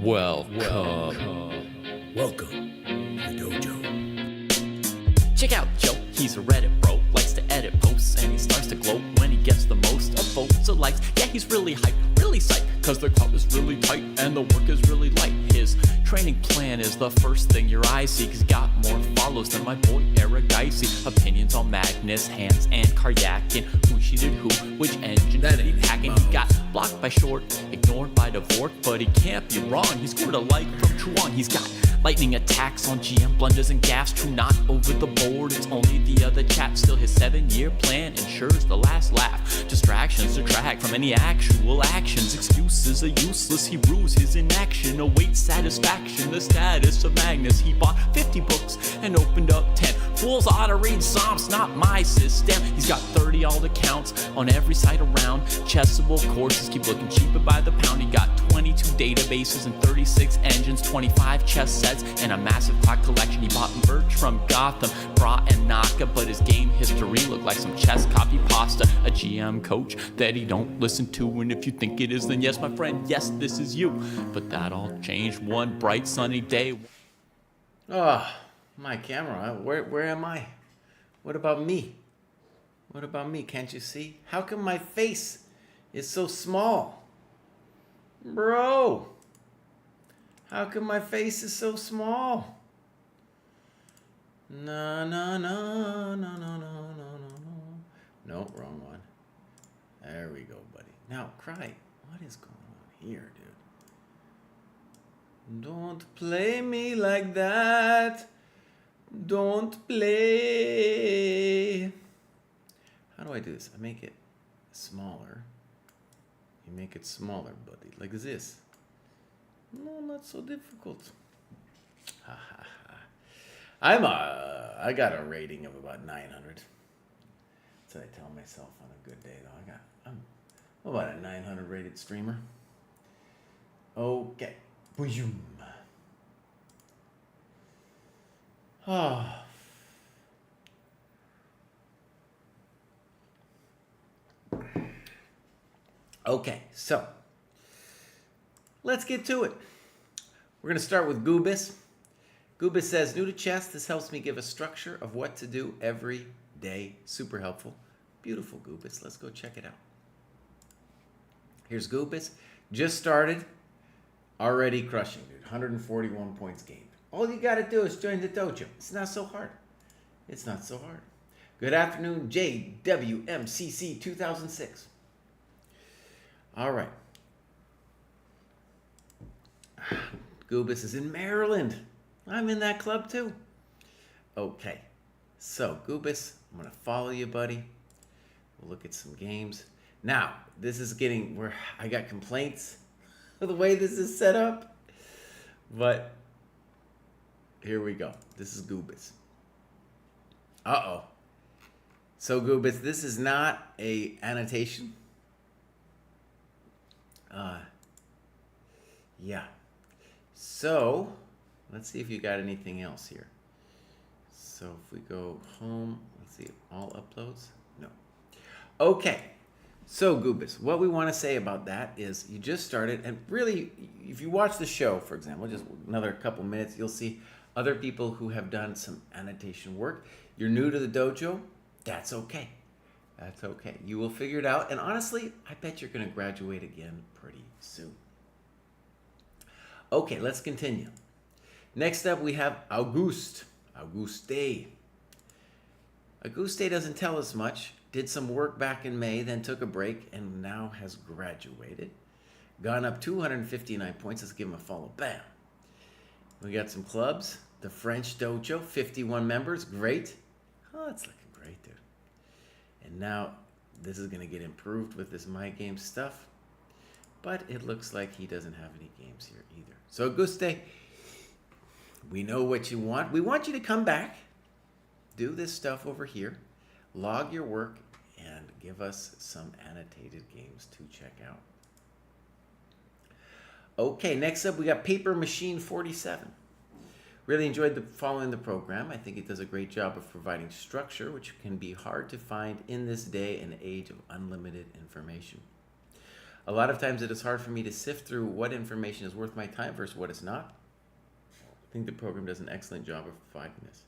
Welcome to the dojo. Check out Joe, he's a Reddit bro, likes to edit posts, and he starts to gloat when he gets the most of votes or likes. Yeah, he's really hyped, really psyched, cause the crowd is really tight and the work is really light. His training plan is the first thing your eyes see, cause he got more follows than my boy Eric Dicey. Opinions on Magnus, Hans, and Karyakin, who cheated who, which engine That did he ain't hack, and Mouse. he got blocked by Short, ignored by Dvorak, but he can't be wrong, he scored a like from Truong. He's got lightning attacks on GM blunders and gaffes, true not over the board, it's only the other chap. Still his 7-year plan ensures the last laugh. Distractions detract from any actual actions. Excuses are useless, he rues his inaction. Awaits satisfaction, the status of Magnus. He bought 50 books and opened up 10. Fools ought to read Psalms, not my system. He's got 30 alt accounts on every site around. Chessable courses keep looking cheaper by the pound. He got 22 databases and 36 engines, 25 chess sets, and a massive clock collection. He bought merch from Gotham, Bra and Naka, but his game history looked like some chess copy pasta. A GM coach that he don't listen to, and if you think it is, then yes, my friend, yes, this is you. But that all changed one bright sunny day. Oh, my camera. Where am I? What about me? What about me? Can't you see? How come my face is so small? Bro, how come my face is so small? No, no, no, no, no, no, no, no, no. No, wrong one. There we go, buddy. Now, cry. What is going on here, dude? Don't play me like that. Don't play. How do I do this? I make it smaller. You make it smaller, buddy. Like this. No, not so difficult. Ha ha ha. I got a rating of about 900. That's what I tell myself on a good day, though. I'm about a 900 rated streamer. Okay. Boom. Oh. Okay, so let's get to it. We're going to start with Goobis. Goobis says, new to chess, this helps me give a structure of what to do every day. Super helpful. Beautiful, Goobis. Let's go check it out. Here's Goobis. Just started. Already crushing, dude. 141 points gained. All you got to do is join the dojo. It's not so hard. It's not so hard. Good afternoon, JWMCC 2006. All right. Goobis is in Maryland. I'm in that club too. Okay. So, Goobis, I'm going to follow you, buddy. We'll look at some games. Now, this is getting where I got complaints of the way this is set up. But here we go. This is Goobis. Uh-oh. So, Goobis, this is not a annotation. Yeah. So, let's see if you got anything else here. So, if we go home, let's see, all uploads? No. Okay. So, Goobis, what we want to say about that is you just started, and really, if you watch the show, for example, just another couple minutes, you'll see other people who have done some annotation work. You're new to the dojo. That's okay. That's okay. You will figure it out. And honestly, I bet you're going to graduate again pretty soon. Okay, let's continue. Next up, we have Auguste. Auguste doesn't tell us much. Did some work back in May, then took a break, and now has graduated. Gone up 259 points. Let's give him a follow. Bam. We got some clubs. The French Dojo, 51 members. Great. Oh, it's looking great, dude. And now this is going to get improved with this My Game stuff. But it looks like he doesn't have any games here either. So, Auguste, we know what you want. We want you to come back, do this stuff over here, log your work, and give us some annotated games to check out. Okay, next up we got Paper Machine 47. Really enjoyed following the program. I think it does a great job of providing structure, which can be hard to find in this day and age of unlimited information. A lot of times it is hard for me to sift through what information is worth my time versus what is not. I think the program does an excellent job of providing this.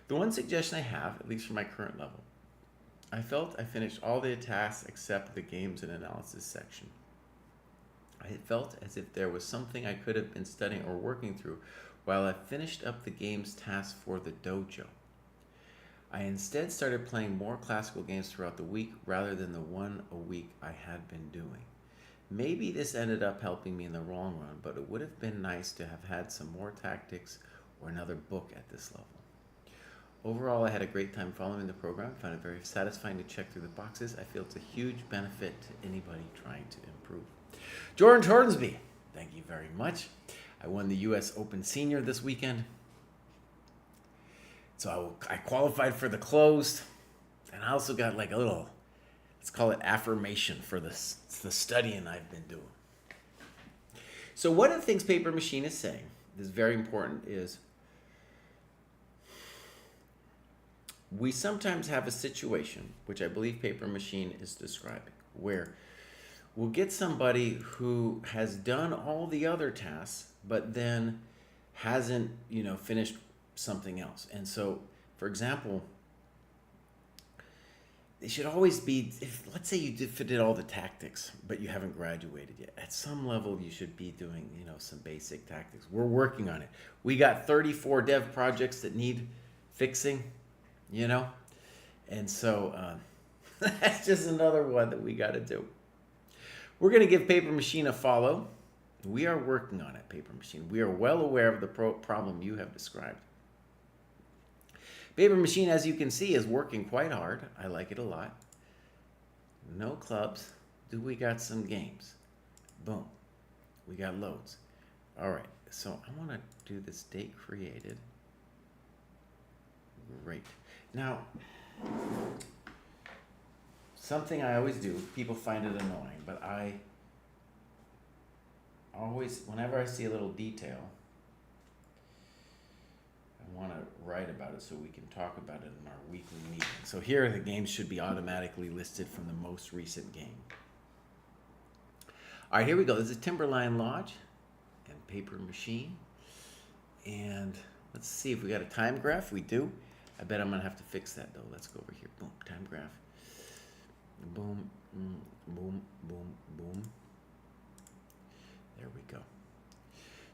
The one suggestion I have, at least for my current level, I felt I finished all the tasks except the games and analysis section. I felt as if there was something I could have been studying or working through while I finished up the games task for the dojo. I instead started playing more classical games throughout the week rather than the one a week I had been doing. Maybe this ended up helping me in the long run, but it would have been nice to have had some more tactics or another book at this level. Overall, I had a great time following the program. I found it very satisfying to check through the boxes. I feel it's a huge benefit to anybody trying to improve. Jordan Hornsby, thank you very much. I won the U.S. Open Senior this weekend. So I qualified for the closed. And I also got like a little, let's call it affirmation for the studying I've been doing. So one of the things Paper Machine is saying is very important is we sometimes have a situation, which I believe Paper Machine is describing, where we'll get somebody who has done all the other tasks, but then hasn't, finished something else. And so, for example, they should always be, let's say you did all the tactics, but you haven't graduated yet. At some level, you should be doing, some basic tactics. We're working on it. We got 34 dev projects that need fixing, and so that's just another one that we got to do. We're going to give Paper Machine a follow. We are working on it, Paper Machine. We are well aware of the problem you have described. Paper Machine, as you can see, is working quite hard. I like it a lot. No clubs. Do we got some games? Boom. We got loads. All right. So I want to do this date created. Great. Now, something I always do, people find it annoying, but I always, whenever I see a little detail, I want to write about it so we can talk about it in our weekly meeting. So here the games should be automatically listed from the most recent game. All right, here we go. This is Timberline Lodge and Paper Machine. And let's see if we got a time graph. We do. I bet I'm going to have to fix that, though. Let's go over here. Boom, time graph. Boom, boom, boom, boom. There we go.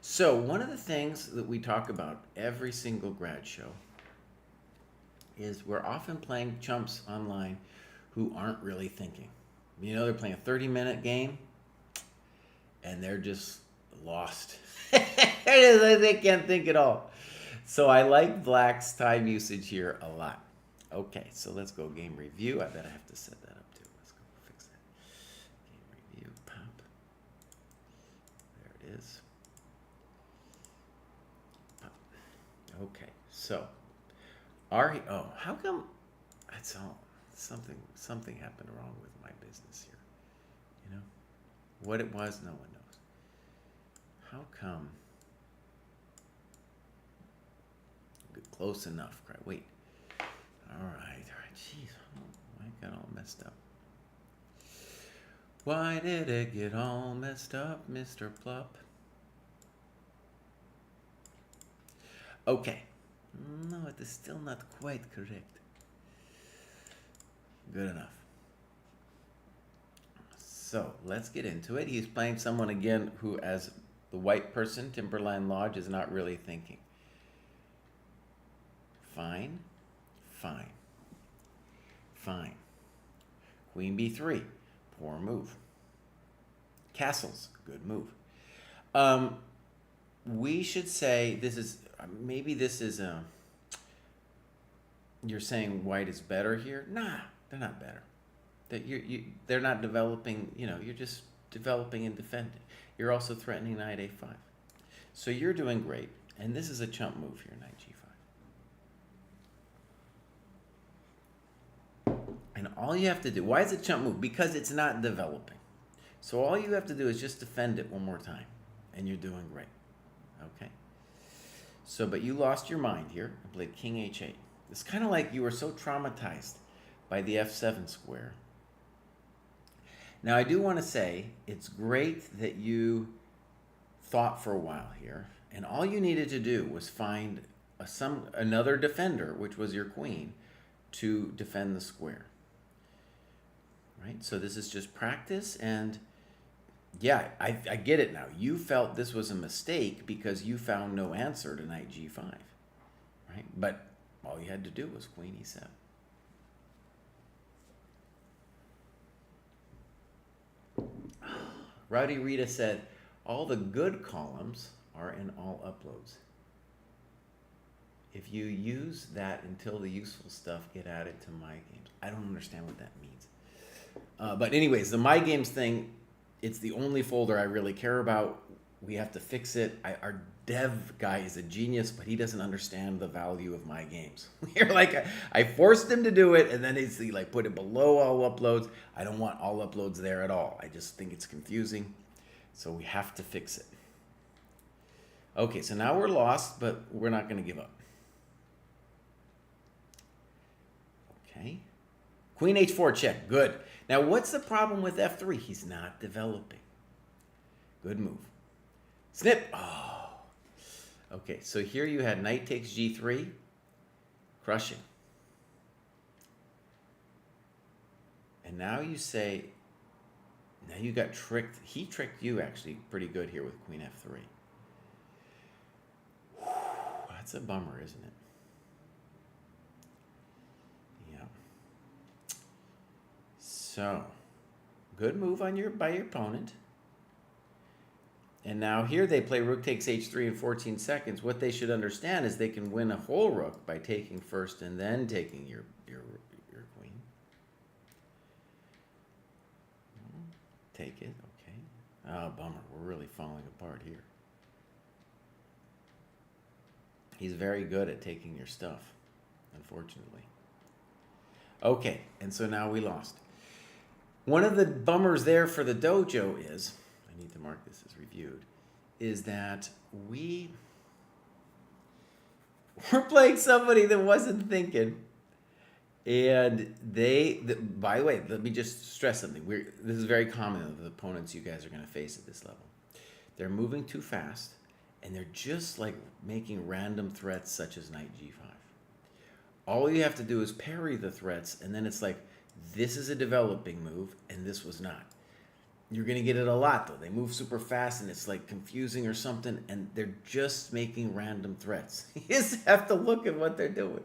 So one of the things that we talk about every single grad show is we're often playing chumps online who aren't really thinking. They're playing a 30-minute game and they're just lost. They can't think at all. So I like Black's time usage here a lot. Okay, so let's go game review. I bet I have to set that up too. Let's go fix that. Game review, pop. There it is. Pop. Okay, so how come that's all something happened wrong with my business here? What it was, no one knows. How come? Close enough. Wait. All right. Jeez, I got all messed up. Why did it get all messed up, Mr. Plup? Okay. No, it is still not quite correct. Good enough. So let's get into it. He's playing someone again who, as the white person, Timberline Lodge, is not really thinking. Fine, fine, fine. Queen b3, poor move. Castles, good move. We should say this is, you're saying white is better here? Nah, they're not better. They're not developing, you're just developing and defending. You're also threatening knight a5. So you're doing great. And this is a chump move here, knight g5. And all you have to do, why is it chump move? Because it's not developing. So all you have to do is just defend it one more time, and you're doing great. Okay? So, but you lost your mind here and played king h8. It's kind of like you were so traumatized by the f7 square. Now, I do want to say it's great that you thought for a while here, and all you needed to do was find another defender, which was your queen, to defend the square. Right? So this is just practice, and yeah, I get it now. You felt this was a mistake because you found no answer to knight g5, right? But all you had to do was queen e7. Rowdy Rita said, all the good columns are in all uploads. If you use that until the useful stuff get added to my games. I don't understand what that means. But anyways, the my games thing, it's the only folder I really care about. We have to fix it. Our dev guy is a genius, but he doesn't understand the value of my games. We're like, I forced him to do it, and then he's like, put it below all uploads. I don't want all uploads there at all. I just think it's confusing. So we have to fix it. Okay, so now we're lost, but we're not going to give up. Okay. Queen h4 check. Good. Now, what's the problem with f3? He's not developing. Good move. Snip. Oh. Okay, so here you had knight takes g3. Crushing. And now you say, now you got tricked. He tricked you actually pretty good here with queen f3. Whew, that's a bummer, isn't it? So, good move on by your opponent. And now here they play rook takes h3 in 14 seconds. What they should understand is they can win a whole rook by taking first and then taking your queen. Take it, okay. Oh, bummer. We're really falling apart here. He's very good at taking your stuff, unfortunately. Okay, and so now we lost. One of the bummers there for the dojo is, I need to mark this as reviewed, is that we're playing somebody that wasn't thinking. And by the way, let me just stress something. This is very common of the opponents you guys are going to face at this level. They're moving too fast, and they're just like making random threats such as knight g5. All you have to do is parry the threats, and then it's like, this is a developing move, and this was not. You're going to get it a lot, though. They move super fast, and it's like confusing or something, and they're just making random threats. You just have to look at what they're doing.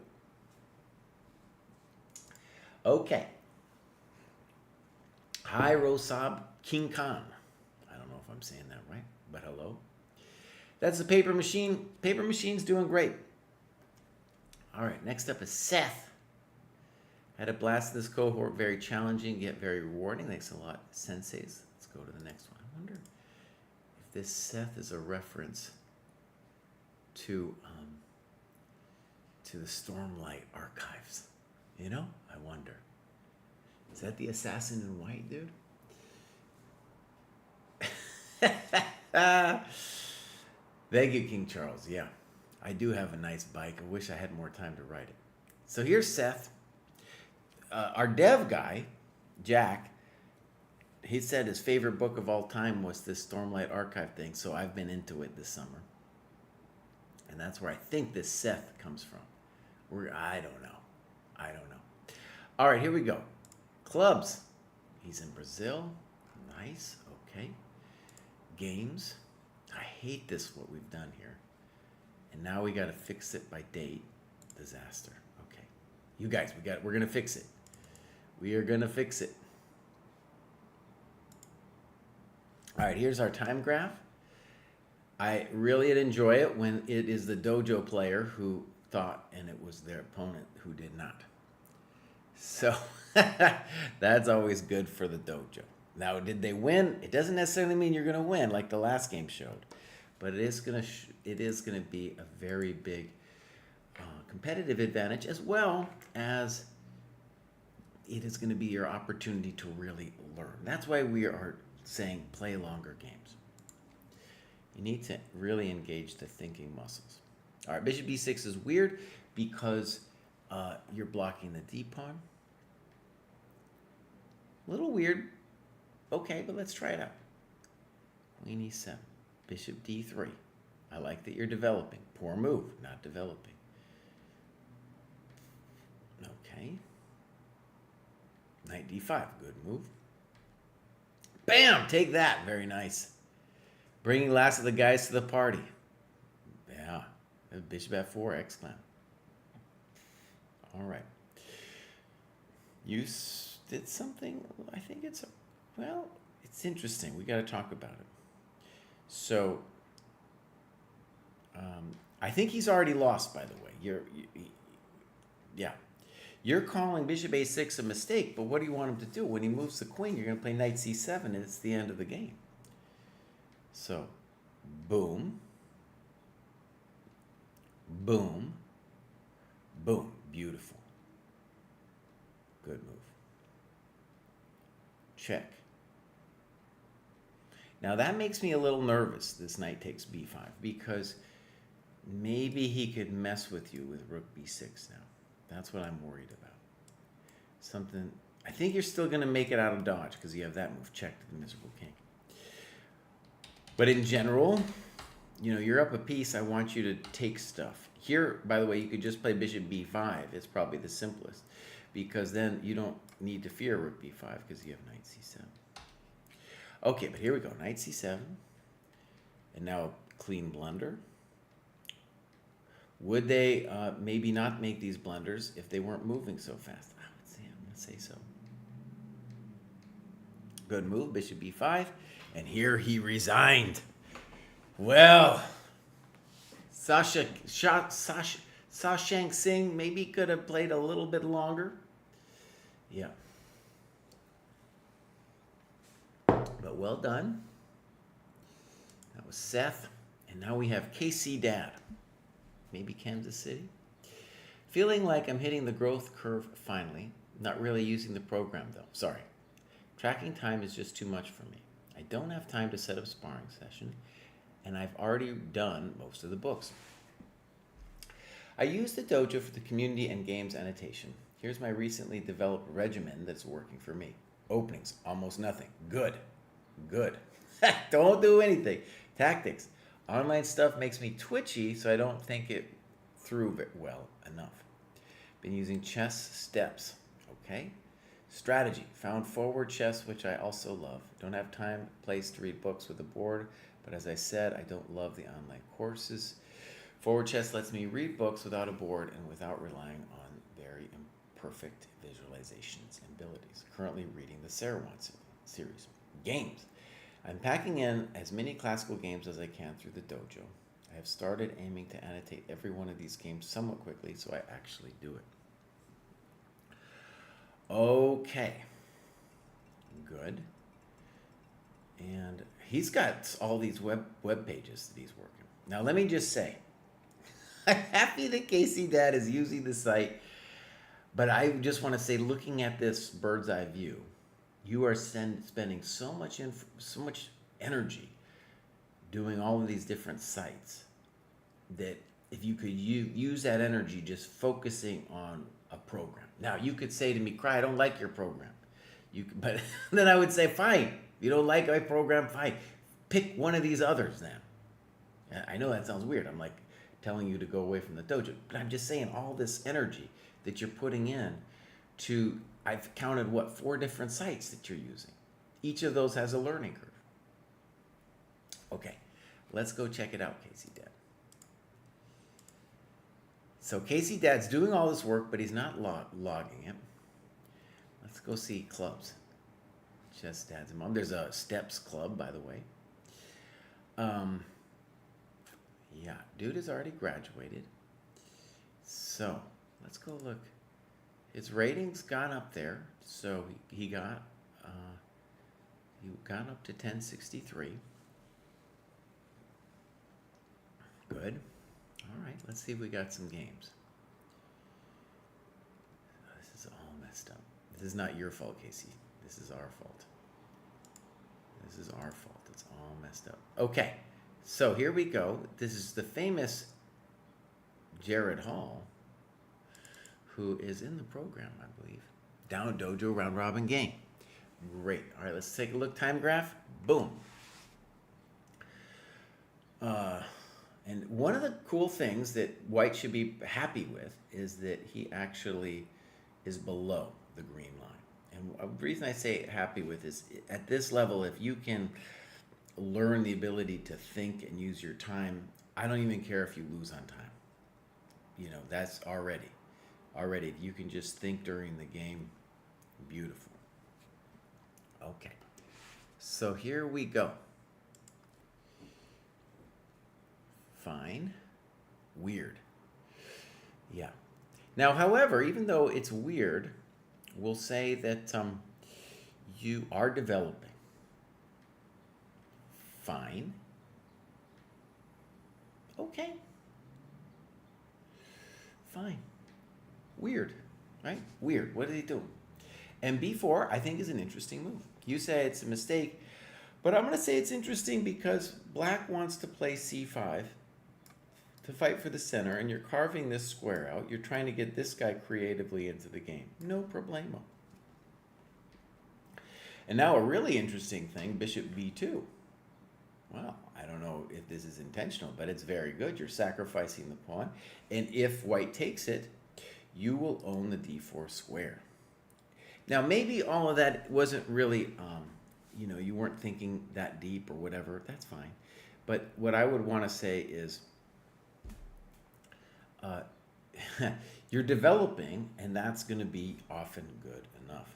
Okay. Hi, Rosab King Khan. I don't know if I'm saying that right, but hello. That's the paper machine. Paper machine's doing great. All right, next up is Seth. Had a blast in this cohort, very challenging, yet very rewarding. Thanks a lot, senseis. Let's go to the next one. I wonder if this Seth is a reference to the Stormlight archives. You know, I wonder. Is that the assassin in white, dude? Thank you, King Charles. Yeah, I do have a nice bike. I wish I had more time to ride it. So here's Seth. Our dev guy, Jack, he said his favorite book of all time was this Stormlight Archive thing, so I've been into it this summer. And that's where I think this Seth comes from. I don't know. All right, here we go. Clubs. He's in Brazil. Nice. Okay. Games. I hate this, what we've done here. And now we got to fix it by date. Disaster. Okay. You guys, we're going to fix it. We are going to fix it. All right, here's our time graph. I really enjoy it when it is the dojo player who thought and it was their opponent who did not. So that's always good for the dojo. Now, did they win? It doesn't necessarily mean you're going to win like the last game showed, but it is going to be a very big competitive advantage, as well as it is going to be your opportunity to really learn. That's why we are saying play longer games. You need to really engage the thinking muscles. All right, bishop b6 is weird because you're blocking the d pawn. A little weird. Okay, but let's try it out. Queen e7, bishop d3. I like that you're developing. Poor move, not developing. Okay. Knight d5, good move. Bam! Take that. Very nice. Bringing last of the guys to the party. Yeah. Bishop f4, exclam. All right. You did something, I think it's, well, it's interesting. We got to talk about it. So, I think he's already lost, by the way. Yeah. You're calling bishop a6 a mistake, but what do you want him to do? When he moves the queen, you're going to play knight c7, and it's the end of the game. So, boom, boom, boom. Beautiful. Good move. Check. Now that makes me a little nervous, this knight takes b5, because maybe he could mess with you with rook b6 now. That's what I'm worried about. Something, I think you're still going to make it out of dodge because you have that move, check to the miserable king. But in general, you know, you're up a piece, I want you to take stuff. Here, by the way, you could just play bishop b5. It's probably the simplest because then you don't need to fear rook b5 because you have knight c7. Okay, but here we go, knight c7. And now a clean blunder. Would they maybe not make these blunders if they weren't moving so fast? I would say so. Good move, bishop b5. And here he resigned. Well, Shashank Singh maybe could have played a little bit longer. Yeah. But well done. That was Seth. And now we have KC Dad. Maybe Kansas City. Feeling like I'm hitting the growth curve finally. Not really using the program though. Sorry. Tracking time is just too much for me. I don't have time to set up sparring session, and I've already done most of the books. I use the dojo for the community and games annotation. Here's my recently developed regimen that's working for me. Openings, almost nothing. Good. Good. Don't do anything. Tactics. Online stuff makes me twitchy, so I don't think it through well enough. Been using chess steps. Okay. Strategy. Found forward chess, which I also love. Don't have time, place to read books with a board, but as I said, I don't love the online courses. Forward chess lets me read books without a board and without relying on very imperfect visualizations and abilities. Currently reading the Sarawat series. Games. I'm packing in as many classical games as I can through the dojo. I have started aiming to annotate every one of these games somewhat quickly, so I actually do it. Okay. Good. And he's got all these web pages that he's working. Now let me just say, I'm happy that Casey Dad is using the site, but I just want to say, looking at this bird's eye view, you are spending so much energy doing all of these different sites that if you could use that energy just focusing on a program. Now, you could say to me, Cry, I don't like your program. But then I would say, fine. You don't like my program? Fine. Pick one of these others then. I know that sounds weird. I'm like telling you to go away from the dojo. But I'm just saying all this energy that you're putting in to... I've counted, 4 different sites that you're using. Each of those has a learning curve. Okay, let's go check it out, Casey Dad. So Casey Dad's doing all this work, but he's not logging it. Let's go see clubs. Chess Dad's mom. There's a Steps club, by the way. Yeah, dude has already graduated. So let's go look. His rating's gone up there, so he got up to 1063. Good. All right, let's see if we got some games. This is all messed up. This is not your fault, Casey. This is our fault. This is our fault. It's all messed up. Okay, so here we go. This is the famous Jared Hall, who is in the program, I believe. Down Dojo Round Robin game. Great. All right, let's take a look. Time graph. Boom. And one of the cool things that White should be happy with is that he actually is below the green line. And the reason I say happy with is at this level, if you can learn the ability to think and use your time, I don't even care if you lose on time. You know, that's already. If you can just think during the game, beautiful. Okay. So here we go. Fine. Weird. Yeah. Now, however, even though it's weird, we'll say that you are developing. Fine. Okay. Fine. Weird, right? Weird. What did he do? And B4, I think, is an interesting move. You say it's a mistake, but I'm going to say it's interesting because Black wants to play C5 to fight for the center, and you're carving this square out. You're trying to get this guy creatively into the game. No problemo. And now a really interesting thing, Bishop B2. Well, I don't know if this is intentional, but it's very good. You're sacrificing the pawn, and if White takes it, you will own the D4 square. Now, maybe all of that wasn't really, you weren't thinking that deep or whatever. That's fine. But what I would want to say is you're developing, and that's going to be often good enough.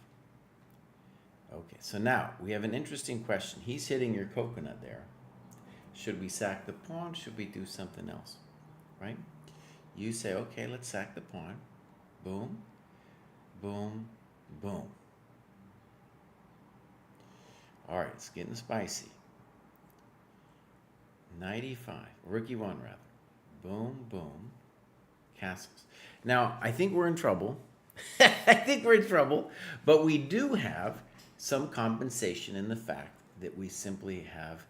Okay, so now we have an interesting question. He's hitting your coconut there. Should we sack the pawn? Should we do something else? Right? You say, okay, let's sack the pawn. Boom, boom, boom. All right, it's getting spicy. Knight e5, rook e1 rather. Boom, boom, castles. Now, I think we're in trouble. But we do have some compensation in the fact that we simply have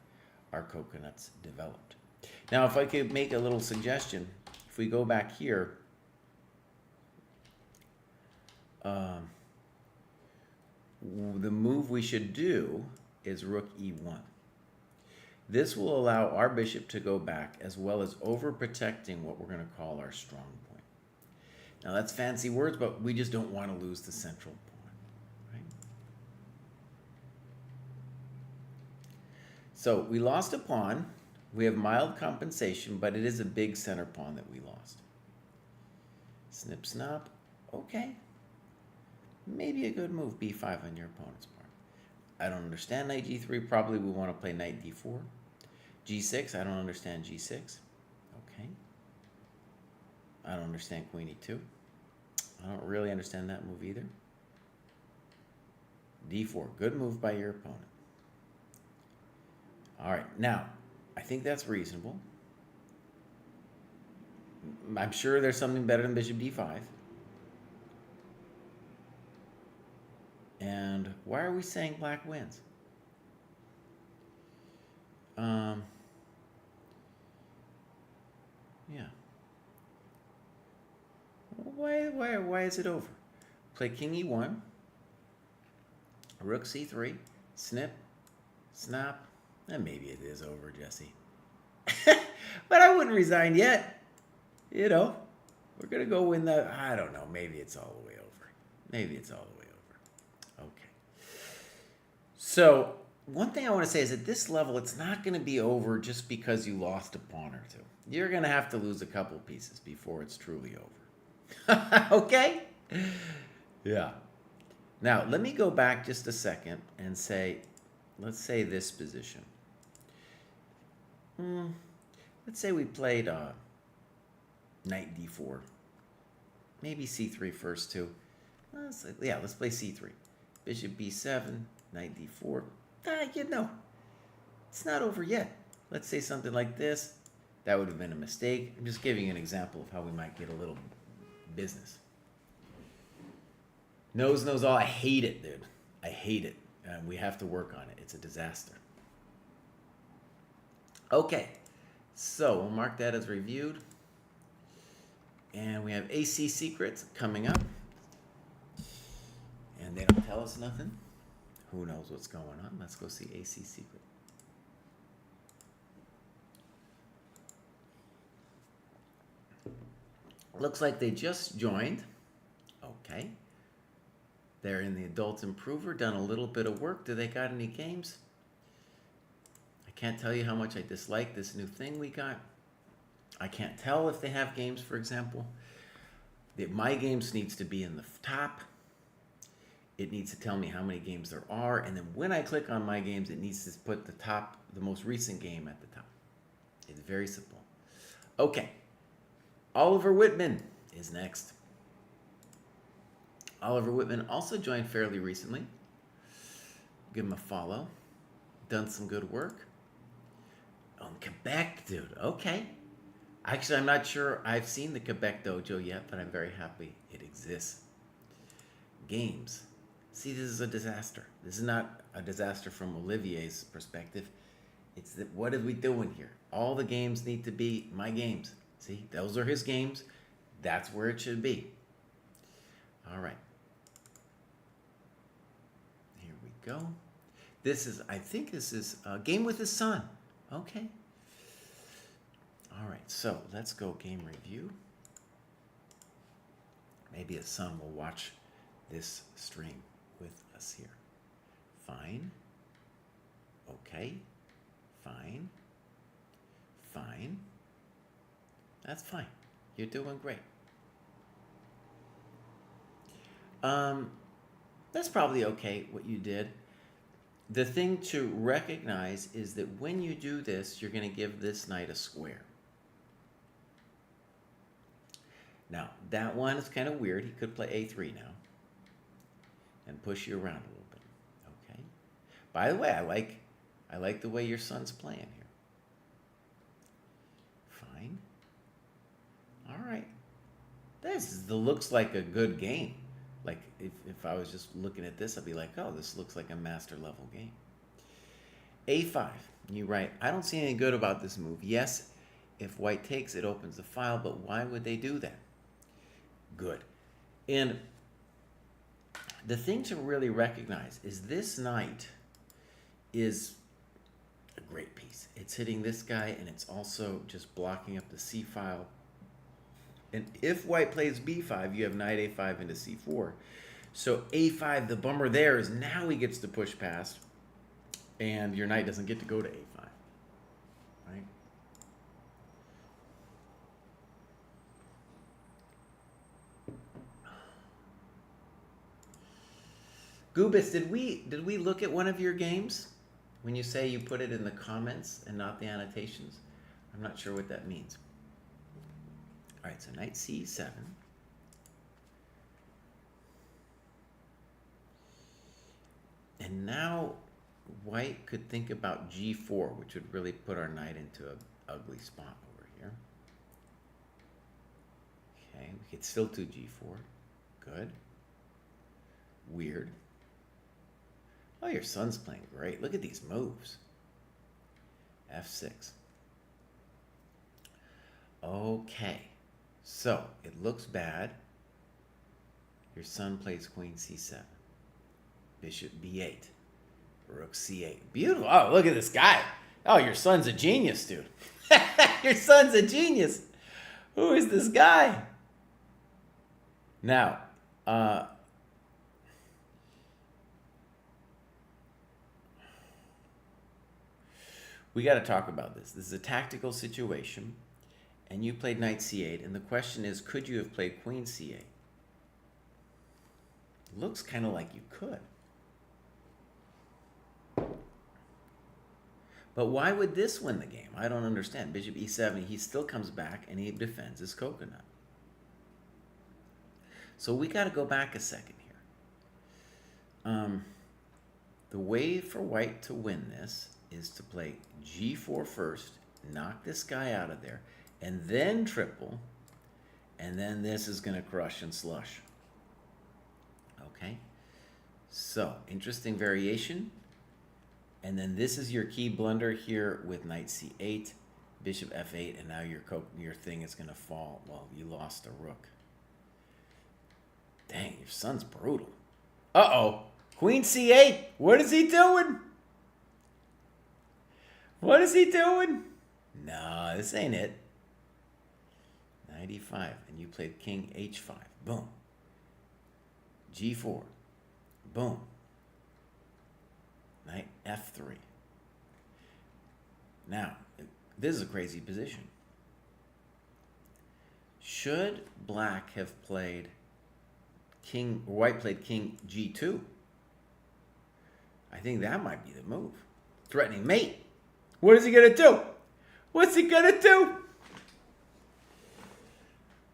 our coconuts developed. Now, if I could make a little suggestion, if we go back here, the move we should do is rook e1. This will allow our bishop to go back as well as overprotecting what we're going to call our strong point. Now that's fancy words, but we just don't want to lose the central pawn. Right? So we lost a pawn. We have mild compensation, but it is a big center pawn that we lost. Snip, snap. Okay. Maybe a good move, b5 on your opponent's part. I don't understand knight g3. Probably we want to play knight d4. g6, I don't understand g6. Okay. I don't understand queen e2. I don't really understand that move either. d4, good move by your opponent. All right, now, I think that's reasonable. I'm sure there's something better than bishop d5. And why are we saying black wins? Yeah. Why is it over? Play king e1, rook c3, snip, snap, and maybe it is over, Jesse. But I wouldn't resign yet. You know, we're going to go win the, I don't know, maybe it's all the way over. Maybe it's all the way over. Okay. So one thing I want to say is at this level, it's not going to be over just because you lost a pawn or two. You're going to have to lose a couple pieces before it's truly over. Okay? Yeah. Now, let me go back just a second and say, let's say this position. Let's say we played knight d4. Maybe c3 first, too. Let's play c3. Bishop b7, knight d4. It's not over yet. Let's say something like this. That would have been a mistake. I'm just giving you an example of how we might get a little business. Knows all. I hate it, dude. I hate it. We have to work on it. It's a disaster. Okay. So we'll mark that as reviewed. And we have AC secrets coming up. And they don't tell us nothing. who knows what's going on. Let's go see AC Secret. Looks like they just joined. Okay. They're in the Adult Improver, done a little bit of work. Do they got any games? I can't tell you how much I dislike this new thing we got. I can't tell if they have games, for example. My Games needs to be in the top. It needs to tell me how many games there are. And then when I click on My Games, it needs to put the most recent game at the top. It's very simple. Okay. Oliver Whitman is next. Oliver Whitman also joined fairly recently. Give him a follow. Done some good work. Oh, Quebec, dude. Okay. Actually, I'm not sure I've seen the Quebec Dojo yet, but I'm very happy it exists. Games. See, this is a disaster. This is not a disaster from Olivier's perspective. It's that what are we doing here? All the games need to be My Games. See, those are his games. That's where it should be. All right. Here we go. I think this is a game with his son. Okay. All right, so let's go game review. Maybe his son will watch this stream with us here. Fine. Okay. Fine. Fine. That's fine. You're doing great. That's probably okay what you did. The thing to recognize is that when you do this, you're going to give this knight a square. Now, that one is kind of weird. He could play A3 now and push you around a little bit. Okay. By the way, I like the way your son's playing here. Fine. All right. This looks like a good game. Like, if I was just looking at this, I'd be like, oh, this looks like a master level game. A5. You write, I don't see anything good about this move. Yes, if white takes, it opens the file, but why would they do that? Good. And the thing to really recognize is this knight is a great piece. It's hitting this guy, and it's also just blocking up the C file. And if white plays B5, you have knight A5 into C4. So A5, the bummer there is now he gets to push past, and your knight doesn't get to go to A5. Right? Goobis, did we look at one of your games? When you say you put it in the comments and not the annotations, I'm not sure what that means. All right, so knight C7. And now white could think about G4, which would really put our knight into an ugly spot over here. Okay, we could still do G4. Good. Weird. Oh, your son's playing great. Look at these moves. F6. Okay. So, it looks bad. Your son plays queen c7. Bishop b8. Rook c8. Beautiful. Oh, look at this guy. Oh, your son's a genius, dude. Your son's a genius. Who is this guy? Now, we got to talk about this. This is a tactical situation. And you played knight c8, and the question is, could you have played queen c8? Looks kind of like you could. But why would this win the game? I don't understand. Bishop e7, he still comes back, and he defends his coconut. So we got to go back a second here. The way for white to win this is to play g4 first, knock this guy out of there, and then triple, and then this is going to crush and slush. Okay? So, interesting variation. And then this is your key blunder here with knight c8, bishop f8, and now your thing is going to fall. Well, you lost a rook. Dang, your son's brutal. Uh-oh. Queen c8. What is he doing? What is he doing? No, this ain't it. Knight e5. And you played king h5. Boom. g4. Boom. Knight f3. Now, this is a crazy position. Should black have played king, or white played king g2? I think that might be the move. Threatening mate. What is he going to do? What's he going to do?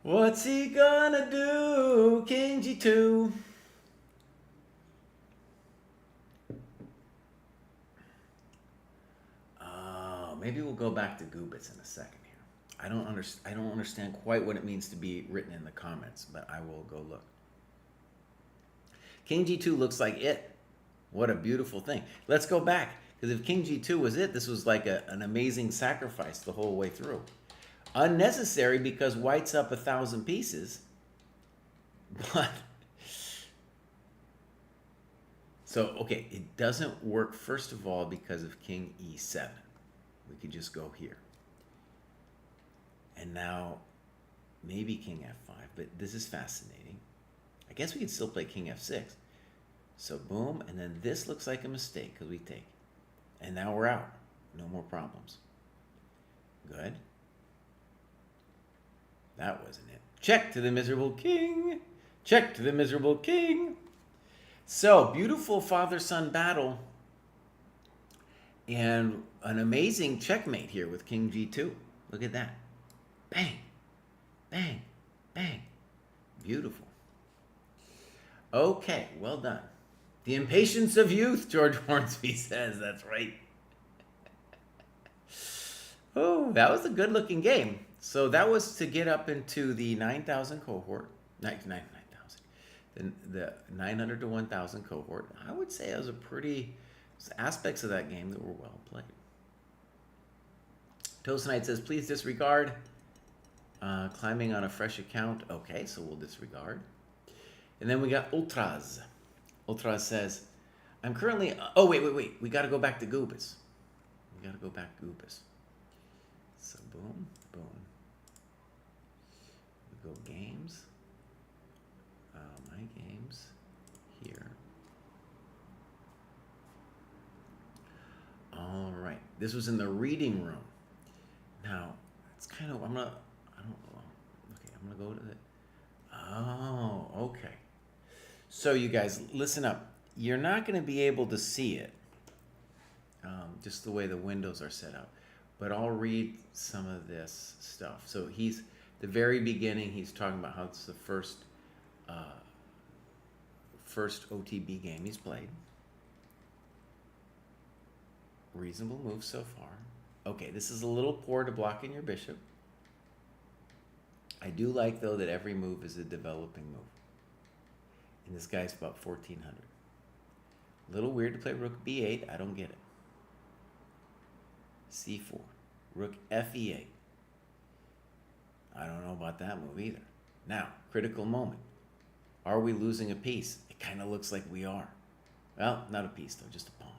What's he going to do? King g2. Oh, maybe we'll go back to Gubitz in a second here. I don't understand quite what it means to be written in the comments, but I will go look. King g2 looks like it. What a beautiful thing. Let's go back, because if king g2 was it, this was like an amazing sacrifice the whole way through. Unnecessary because white's up 1,000 pieces, but so okay, it doesn't work first of all because of king e7. We could just go here. And now maybe king f5, but this is fascinating. I guess we could still play king f6. So boom, and then this looks like a mistake because we take. And now we're out. No more problems. Good. That wasn't it. Check to the miserable king. Check to the miserable king. So, beautiful father-son battle. And an amazing checkmate here with king g2. Look at that. Bang. Bang. Bang. Beautiful. Okay, well done. The impatience of youth, George Hornsby says. That's right. Oh, that was a good-looking game. So that was to get up into the 9,000 cohort. 9,000. The 900 to 1,000 cohort. I would say it was a pretty aspects of that game that were well played. Toastnight says, please disregard. Climbing on a fresh account. Okay, so we'll disregard. And then we got Ultras. Ultras says, I'm currently... Oh, wait. We got to go back to Gubis. We got to go back to Gubis. So, boom, boom. We go games. My games here. All right. This was in the reading room. Now, it's kind of... I'm going to go to the... Oh, okay. So you guys, listen up. You're not going to be able to see it, just the way the windows are set up. But I'll read some of this stuff. So the very beginning, he's talking about how it's the first OTB game he's played. Reasonable move so far. Okay, this is a little poor to block in your bishop. I do like, though, that every move is a developing move. And this guy's about 1,400. A little weird to play rook b8. I don't get it. c4. Rook fe8. I don't know about that move either. Now, critical moment. Are we losing a piece? It kind of looks like we are. Well, not a piece, though. Just a pawn.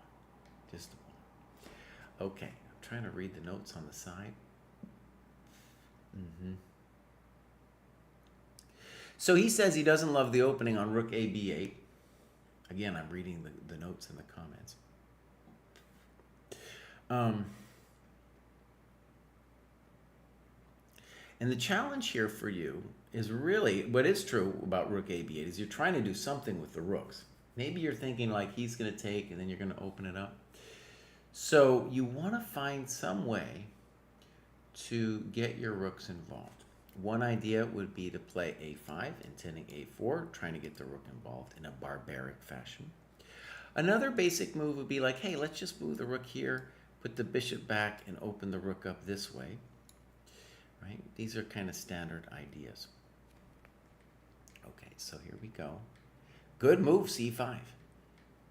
Just a pawn. Okay. I'm trying to read the notes on the side. So he says he doesn't love the opening on rook a b8. Again, I'm reading the notes in the comments. And the challenge here for you is really, what is true about rook a b8 is you're trying to do something with the rooks. Maybe you're thinking like he's going to take and then you're going to open it up. So you want to find some way to get your rooks involved. One idea would be to play a5, intending a4, trying to get the rook involved in a barbaric fashion. Another basic move would be like, hey, let's just move the rook here, put the bishop back, and open the rook up this way. Right? These are kind of standard ideas. Okay, so here we go. Good move, c5,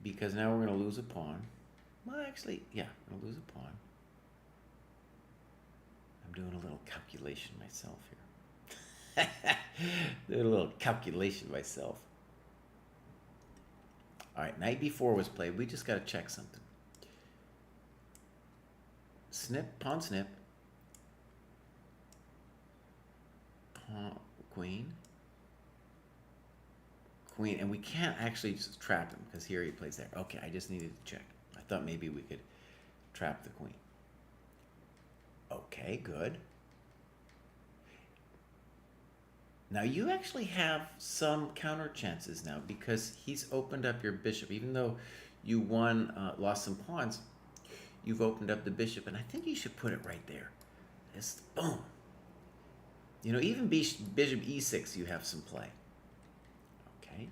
because now we're going to lose a pawn. Well, actually, yeah, we're going to lose a pawn. I'm doing a little calculation myself here. Doing a little calculation myself. All right, knight b4 was played. We just got to check something. Snip, pawn snip. Pawn, queen. Queen, and we can't actually just trap him because here he plays there. Okay, I just needed to check. I thought maybe we could trap the queen. Okay, good. Now you actually have some counter chances now because he's opened up your bishop. Even though you lost some pawns, you've opened up the bishop, and I think you should put it right there. Just boom. You know, even bishop e6, you have some play. Okay.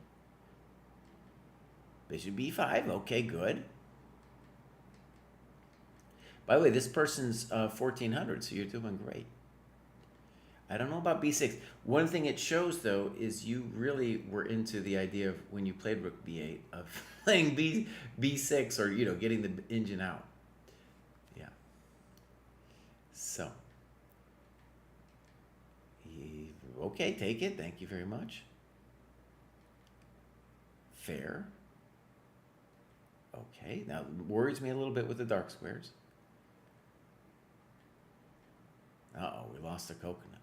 Bishop b5. Okay, good. By the way, this person's 1400, so you're doing great. I don't know about b6. One thing it shows, though, is you really were into the idea of when you played rook b8 of playing b6 or, you know, getting the engine out. Yeah. So. Okay, take it. Thank you very much. Fair. Okay, now it worries me a little bit with the dark squares. Uh-oh, we lost a coconut.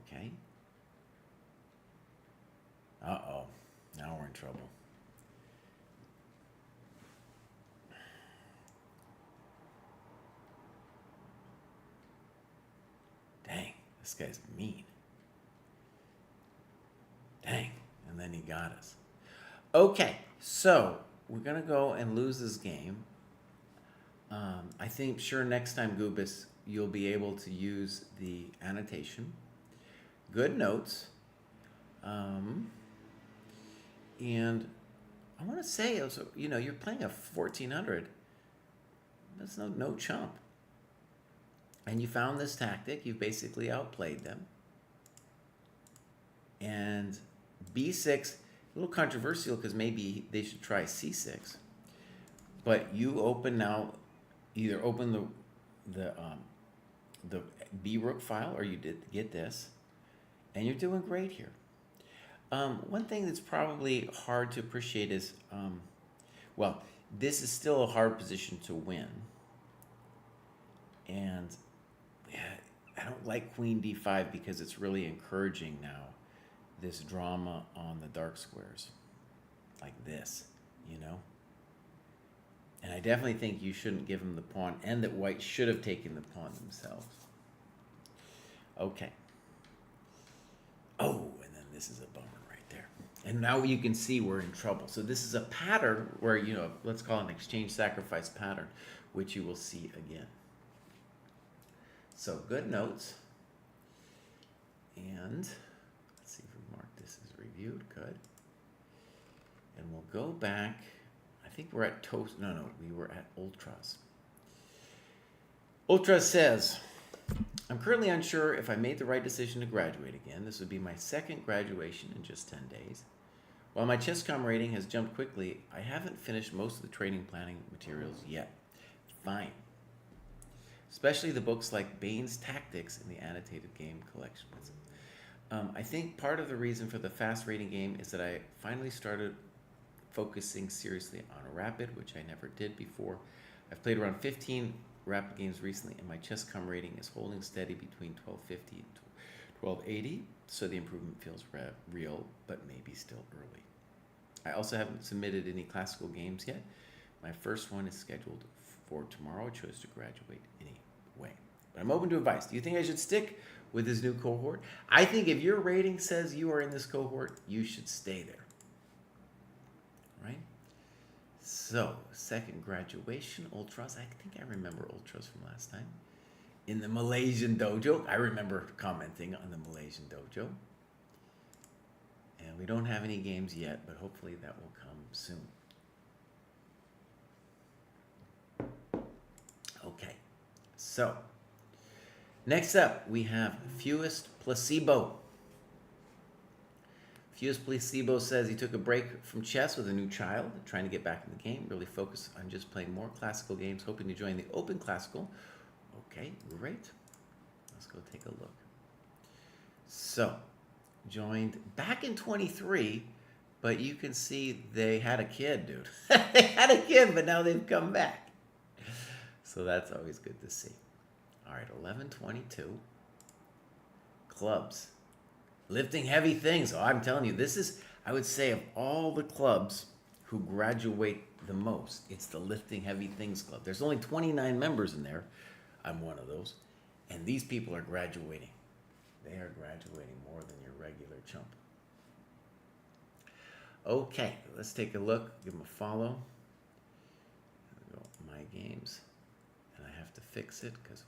Okay. Uh-oh, now we're in trouble. Dang, this guy's mean. Dang, and then he got us. Okay, so we're going to go and lose this game. I think, sure, next time, Goobus, you'll be able to use the annotation. Good notes. And I want to say, also, you know, you're playing a 1400. That's no chump. And you found this tactic. You've basically outplayed them. And b6, a little controversial because maybe they should try c6. But you open now, either open the b rook file, or you did get this, and you're doing great here. One thing that's probably hard to appreciate is, well, this is still a hard position to win. And yeah, I don't like queen d5 because it's really encouraging now this drama on the dark squares, like this, you know? And I definitely think you shouldn't give him the pawn, and that white should have taken the pawn themselves. Okay. Oh, and then this is a bummer right there. And now you can see we're in trouble. So this is a pattern where, you know, let's call it an exchange sacrifice pattern, which you will see again. So good notes. And let's see if we mark this as reviewed. Good. And we'll go back. I think we're at Toast. No, we were at Ultras. Ultras says, I'm currently unsure if I made the right decision to graduate again. This would be my second graduation in just 10 days. While my ChessCom rating has jumped quickly, I haven't finished most of the training planning materials yet. Fine. Especially the books like Bain's Tactics in the annotated game collection. I think part of the reason for the fast rating game is that I finally started focusing seriously on a rapid, which I never did before. I've played around 15 rapid games recently, and my ChessCom rating is holding steady between 1250 and 1280, so the improvement feels real, but maybe still early. I also haven't submitted any classical games yet. My first one is scheduled for tomorrow. I chose to graduate anyway. But I'm open to advice. Do you think I should stick with this new cohort? I think if your rating says you are in this cohort, you should stay there. Right? So, second graduation, Ultras. I think I remember Ultras from last time. In the Malaysian dojo. I remember commenting on the Malaysian dojo. And we don't have any games yet, but hopefully that will come soon. Okay, so next up we have Fewest Placebo. Fewest Placebo says he took a break from chess with a new child, trying to get back in the game, really focused on just playing more classical games, hoping to join the Open Classical. Okay, great. Let's go take a look. So, joined back in 23, But you can see they had a kid, dude. They had a kid, but now they've come back. So that's always good to see. All right, 1122. Clubs. Lifting heavy things. Oh, I'm telling you, this is, I would say, of all the clubs who graduate the most, it's the Lifting Heavy Things Club. There's only 29 members in there. I'm one of those. And these people are graduating. They are graduating more than your regular chump. Okay, let's take a look. Give them a follow. Go My Games. And I have to fix it because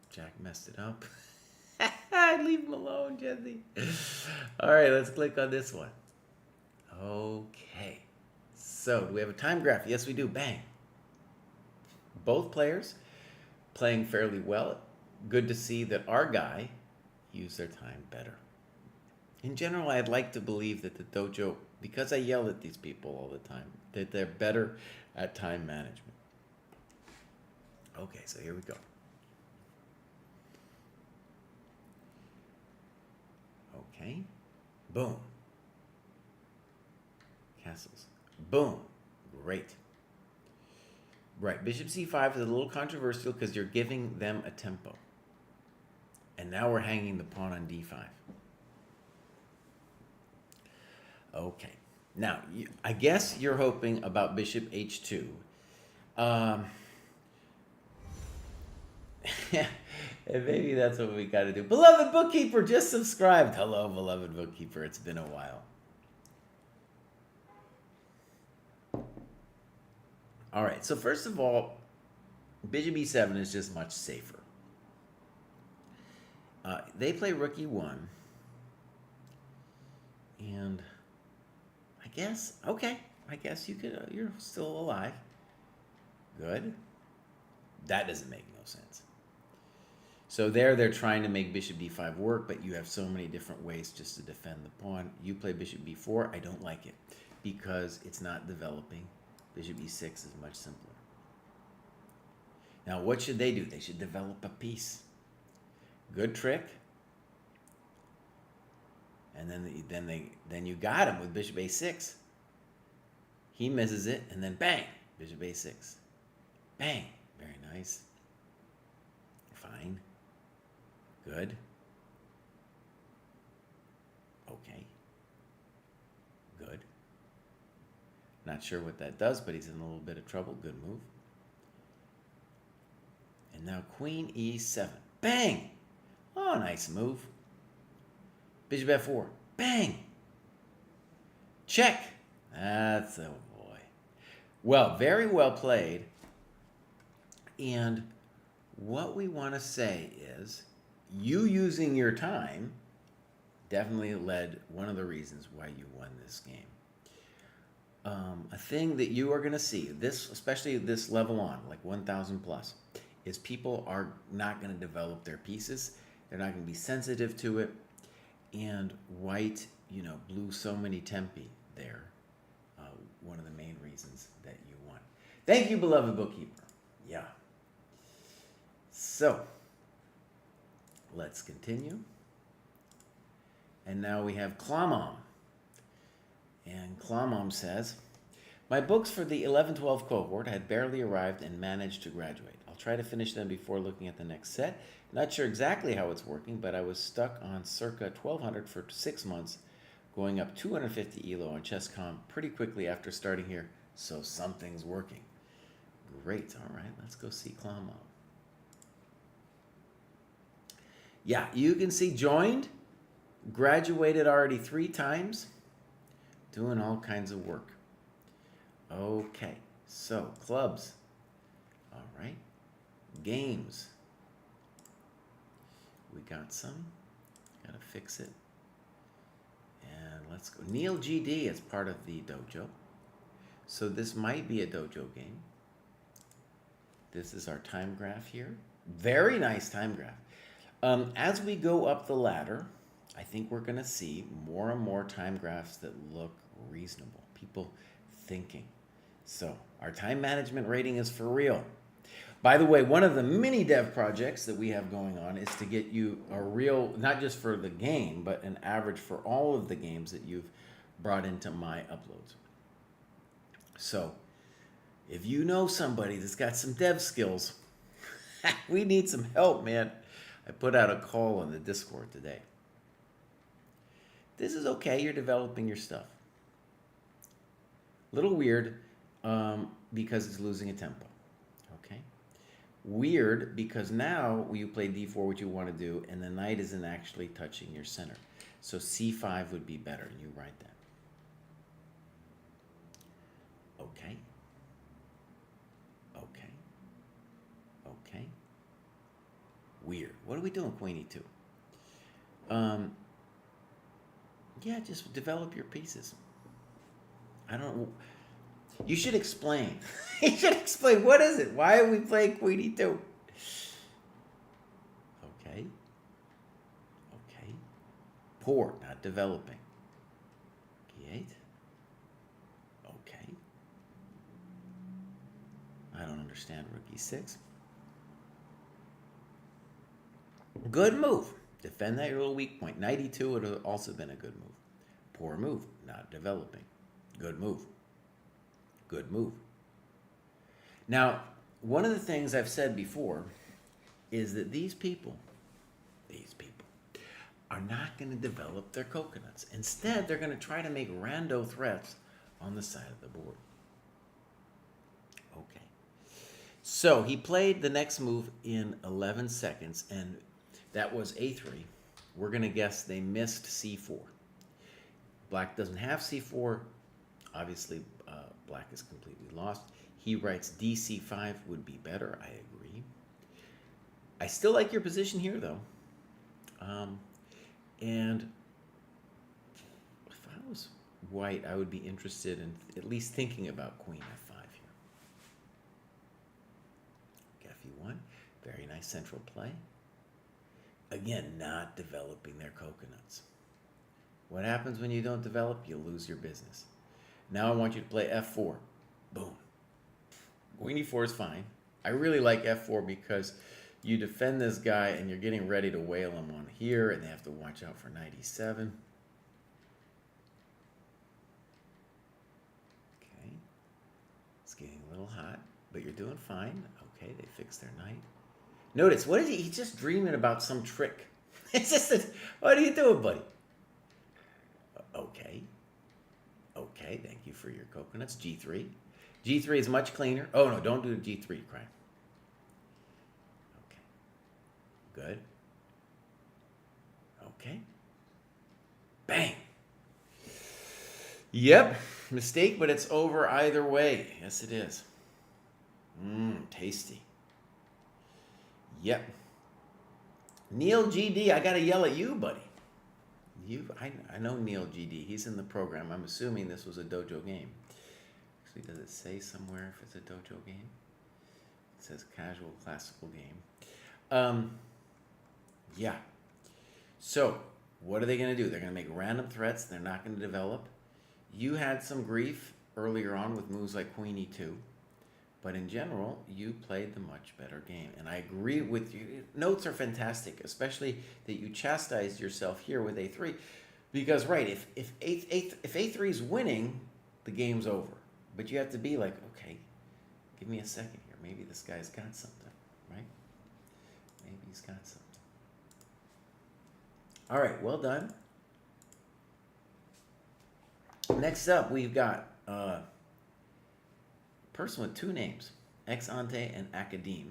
Jack messed it up. Leave him alone, Jesse. All right, let's click on this one. Okay. So, do we have a time graph? Yes, we do. Bang. Both players playing fairly well. Good to see that our guy used their time better. In general, I'd like to believe that the dojo, because I yell at these people all the time, that they're better at time management. Okay, so here we go. Okay. Boom. Castles. Boom. Great. Right. Bishop c5 is a little controversial because you're giving them a tempo. And now we're hanging the pawn on d5. Okay. Now, I guess you're hoping about bishop h2. And maybe that's what we got to do. Beloved Bookkeeper just subscribed. Hello, beloved Bookkeeper. It's been a while. All right. So first of all, bishop e7 is just much safer. They play rook e1. And I guess, okay, I guess you could, you're still alive. Good. That doesn't make no sense. So they're trying to make bishop d5 work, but you have so many different ways just to defend the pawn. You play bishop b4. I don't like it because it's not developing. Bishop e6 is much simpler. Now, what should they do? They should develop a piece. Good trick. And then you got him with bishop a6. He misses it, and then bang, bishop a6. Bang. Very nice. Fine. Good. Okay. Good. Not sure what that does, but he's in a little bit of trouble. Good move. And now queen e7. Bang! Oh, nice move. Bishop f4. Bang! Check! That's, oh boy. Well, very well played. And what we want to say is, you using your time definitely led one of the reasons why you won this game. A thing that you are going to see, this, especially this level on, like 1,000 plus, is people are not going to develop their pieces. They're not going to be sensitive to it. And white, blew so many tempi there. One of the main reasons that you won. Thank you, beloved Bookkeeper. Yeah. So, let's continue. And now we have Klamam. And Klamam says, my books for the 11-12 cohort had barely arrived and managed to graduate. I'll try to finish them before looking at the next set. Not sure exactly how it's working, but I was stuck on circa 1200 for 6 months, going up 250 ELO on ChessCom pretty quickly after starting here, so something's working. Great. All right, let's go see Klamam. Yeah, you can see joined, graduated already 3 times, doing all kinds of work. Okay, so clubs. All right, games. We got some. Got to fix it. And let's go. Neil GD is part of the dojo. So this might be a dojo game. This is our time graph here. Very nice time graph. As we go up the ladder, I think we're going to see more and more time graphs that look reasonable. People thinking. So our time management rating is for real. By the way, one of the mini dev projects that we have going on is to get you a real, not just for the game, but an average for all of the games that you've brought into my uploads. So if you know somebody that's got some dev skills, we need some help, man. I put out a call on the Discord today. This is okay. You're developing your stuff. Little weird because it's losing a tempo. Okay. Weird because now you play d4, what you want to do, and the knight isn't actually touching your center. So c5 would be better, and you write that. Okay. Okay. Okay. Weird. What are we doing, Queen e2? Yeah, just develop your pieces. I don't know. You should explain. You should explain. What is it? Why are we playing Queen e2? Okay. Okay. Poor, not developing. e8. Okay. I don't understand rook e6. Good move. Defend that your little weak point. Knight e2 would have also been a good move. Poor move, not developing. Good move. Good move. Now, one of the things I've said before is that these people are not going to develop their coconuts. Instead, they're going to try to make rando threats on the side of the board. Okay. So he played the next move in 11 seconds, and that was a3. We're going to guess they missed c4. Black doesn't have c4. Obviously, black is completely lost. He writes dc5 would be better. I agree. I still like your position here, though. And if I was white, I would be interested in at least thinking about queen f5 here. F1, very nice central play. Again, not developing their coconuts. What happens when you don't develop? You lose your business. Now I want you to play f4. Boom. Queen e4 is fine. I really like f4 because you defend this guy and you're getting ready to whale him on here, and they have to watch out for knight e7. Okay. It's getting a little hot, but you're doing fine. Okay, they fixed their knight. Notice, what is he? He's just dreaming about some trick. It's just, what are you doing, buddy? Okay. Okay, thank you for your coconuts. G3. G3 is much cleaner. Oh, no, don't do G3, cry. Okay. Good. Okay. Bang. Yep, mistake, but it's over either way. Yes, it is. Tasty. Yep. Neil GD, I got to yell at you, buddy. I know Neil GD. He's in the program. I'm assuming this was a dojo game. Actually, does it say somewhere if it's a dojo game? It says casual classical game. Yeah. So, what are they going to do? They're going to make random threats. They're not going to develop. You had some grief earlier on with moves like Queen e2. But in general, you played the much better game. And I agree with you. Notes are fantastic, especially that you chastised yourself here with a3. Because, right, if a3 is winning, the game's over. But you have to be like, okay, give me a second here. Maybe this guy's got something, right? Maybe he's got something. All right, well done. Next up, we've got person with two names, Ex Ante and Academe.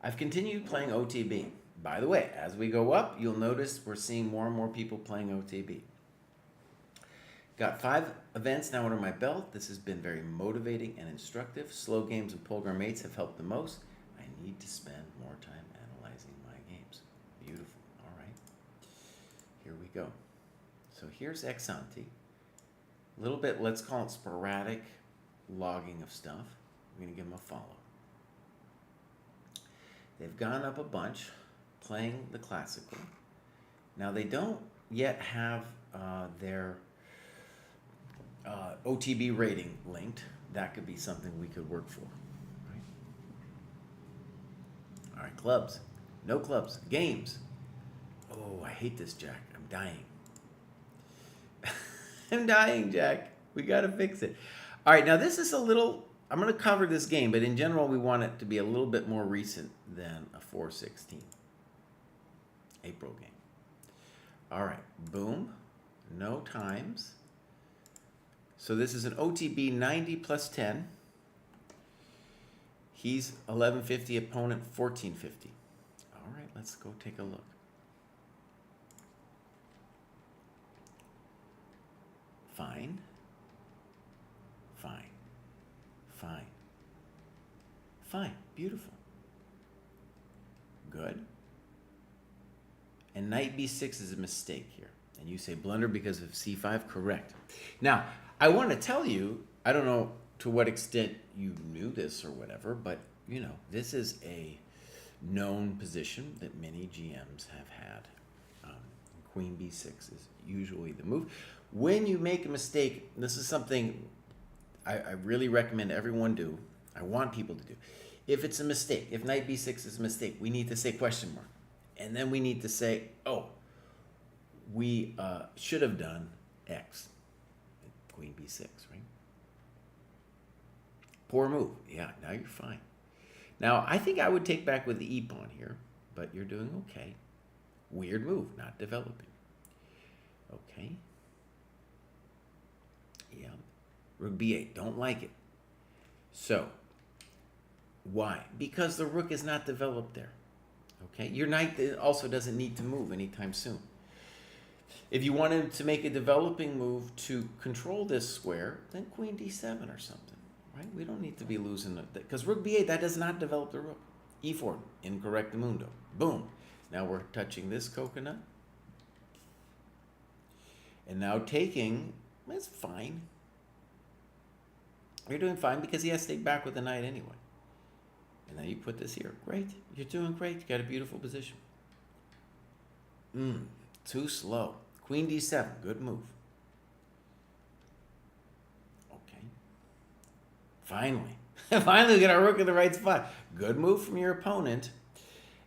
I've continued playing OTB. By the way, as we go up, you'll notice we're seeing more and more people playing OTB. Got 5 events now under my belt. This has been very motivating and instructive. Slow games and Program Mates have helped the most. I need to spend more time analyzing my games. Beautiful. All right. Here we go. So here's Ex Ante. A little bit, let's call it sporadic logging of stuff. I'm going to give them a follow. They've gone up a bunch playing the classical. Now they don't yet have their OTB rating linked. That could be something we could work for. Right? All right, clubs. No clubs. Games. Oh, I hate this jack. I'm dying. I'm dying, Jack. We got to fix it. All right, now this is a little, I'm going to cover this game, but in general, we want it to be a little bit more recent than a 4/16 April game. All right, boom, no times. So this is an OTB 90 plus 10. He's 1150, opponent 1450. All right, let's go take a look. Fine. Fine. Fine. Fine. Beautiful. Good. And knight b6 is a mistake here. And you say blunder because of c5. Correct. Now, I want to tell you, I don't know to what extent you knew this or whatever, but, you know, this is a known position that many GMs have had. Queen b6 is usually the move. When you make a mistake, this is something I really recommend everyone do. I want people to do. If it's a mistake, if knight b6 is a mistake, we need to say question mark. And then we need to say, oh, we should have done X. Queen b6, right? Poor move. Yeah, now you're fine. Now, I think I would take back with the e-pawn here, but you're doing okay. Weird move, not developing. Okay. Yeah. Rook b8, don't like it. So, why? Because the rook is not developed there. Okay? Your knight also doesn't need to move anytime soon. If you wanted to make a developing move to control this square, then queen d7 or something, right? We don't need to be losing it. Because rook b8, that does not develop the rook. e4, incorrectamundo. Boom. Now we're touching this coconut. And now taking, that's fine. You're doing fine because he has to take back with the knight anyway. And now you put this here. Great. You're doing great. You got a beautiful position. Too slow. Queen d7. Good move. Okay. Finally. Finally, we got our rook in the right spot. Good move from your opponent.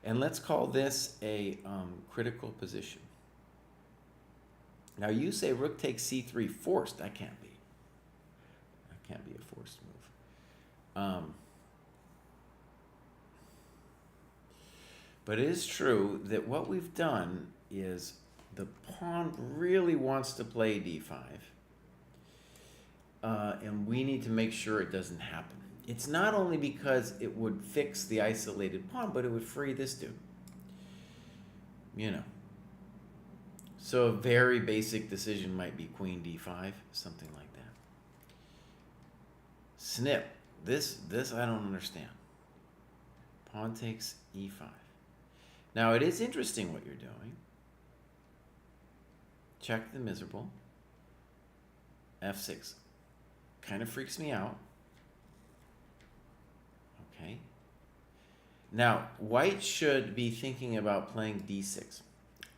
And let's call this a critical position. Now you say rook takes c3 forced. That can't be. That can't be a forced move. But it is true that what we've done is the pawn really wants to play d5. And we need to make sure it doesn't happen. It's not only because it would fix the isolated pawn, but it would free this dude. You know. So a very basic decision might be queen d5, something like that. Snip. This I don't understand. Pawn takes e5. Now it is interesting what you're doing. Check the miserable. f6. Kind of freaks me out. Okay. Now, white should be thinking about playing d6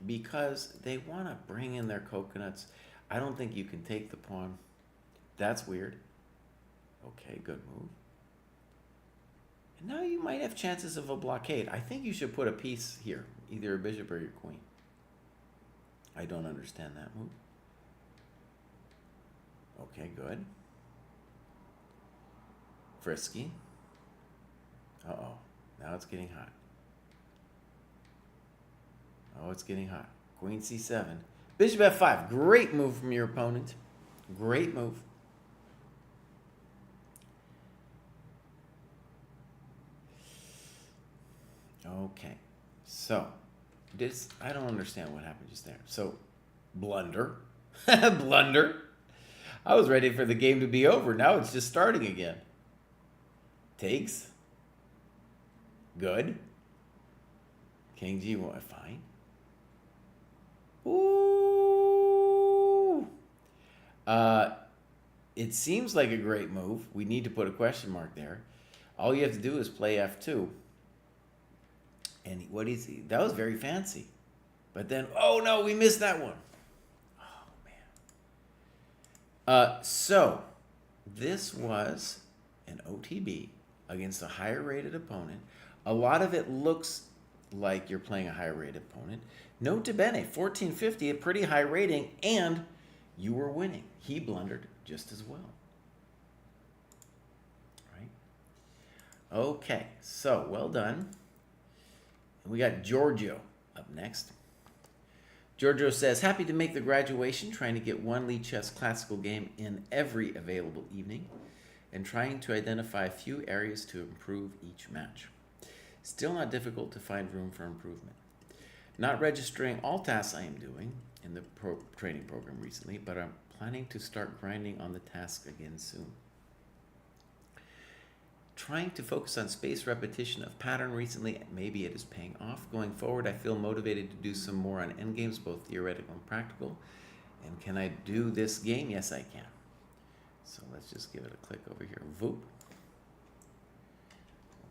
because they want to bring in their coconuts. I don't think you can take the pawn. That's weird. Okay, good move. And now you might have chances of a blockade. I think you should put a piece here, either a bishop or your queen. I don't understand that move. Okay, good. Frisky. Uh-oh. Now it's getting hot. Oh, it's getting hot. Queen c7. Bishop f5. Great move from your opponent. Great move. Okay. So, this, I don't understand what happened just there. So, blunder. Blunder. I was ready for the game to be over. Now it's just starting again. Takes. Good. King g1. Fine. Ooh. It seems like a great move. We need to put a question mark there. All you have to do is play f2. And what is he? That was very fancy. But then, oh no, we missed that one. Oh man. So this was an OTB against a higher rated opponent. A lot of it looks like you're playing a higher rated opponent. Nota bene, 1450, a pretty high rating, and you were winning. He blundered just as well. Right? Okay, so well done. We got Giorgio up next. Giorgio says, happy to make the graduation, trying to get one Lichess classical game in every available evening, and trying to identify a few areas to improve each match. Still not difficult to find room for improvement. Not registering all tasks I am doing in the training program recently, but I'm planning to start grinding on the task again soon. Trying to focus on space repetition of pattern recently, maybe it is paying off. Going forward, I feel motivated to do some more on endgames, both theoretical and practical. And can I do this game? Yes, I can. So let's just give it a click over here. Voop.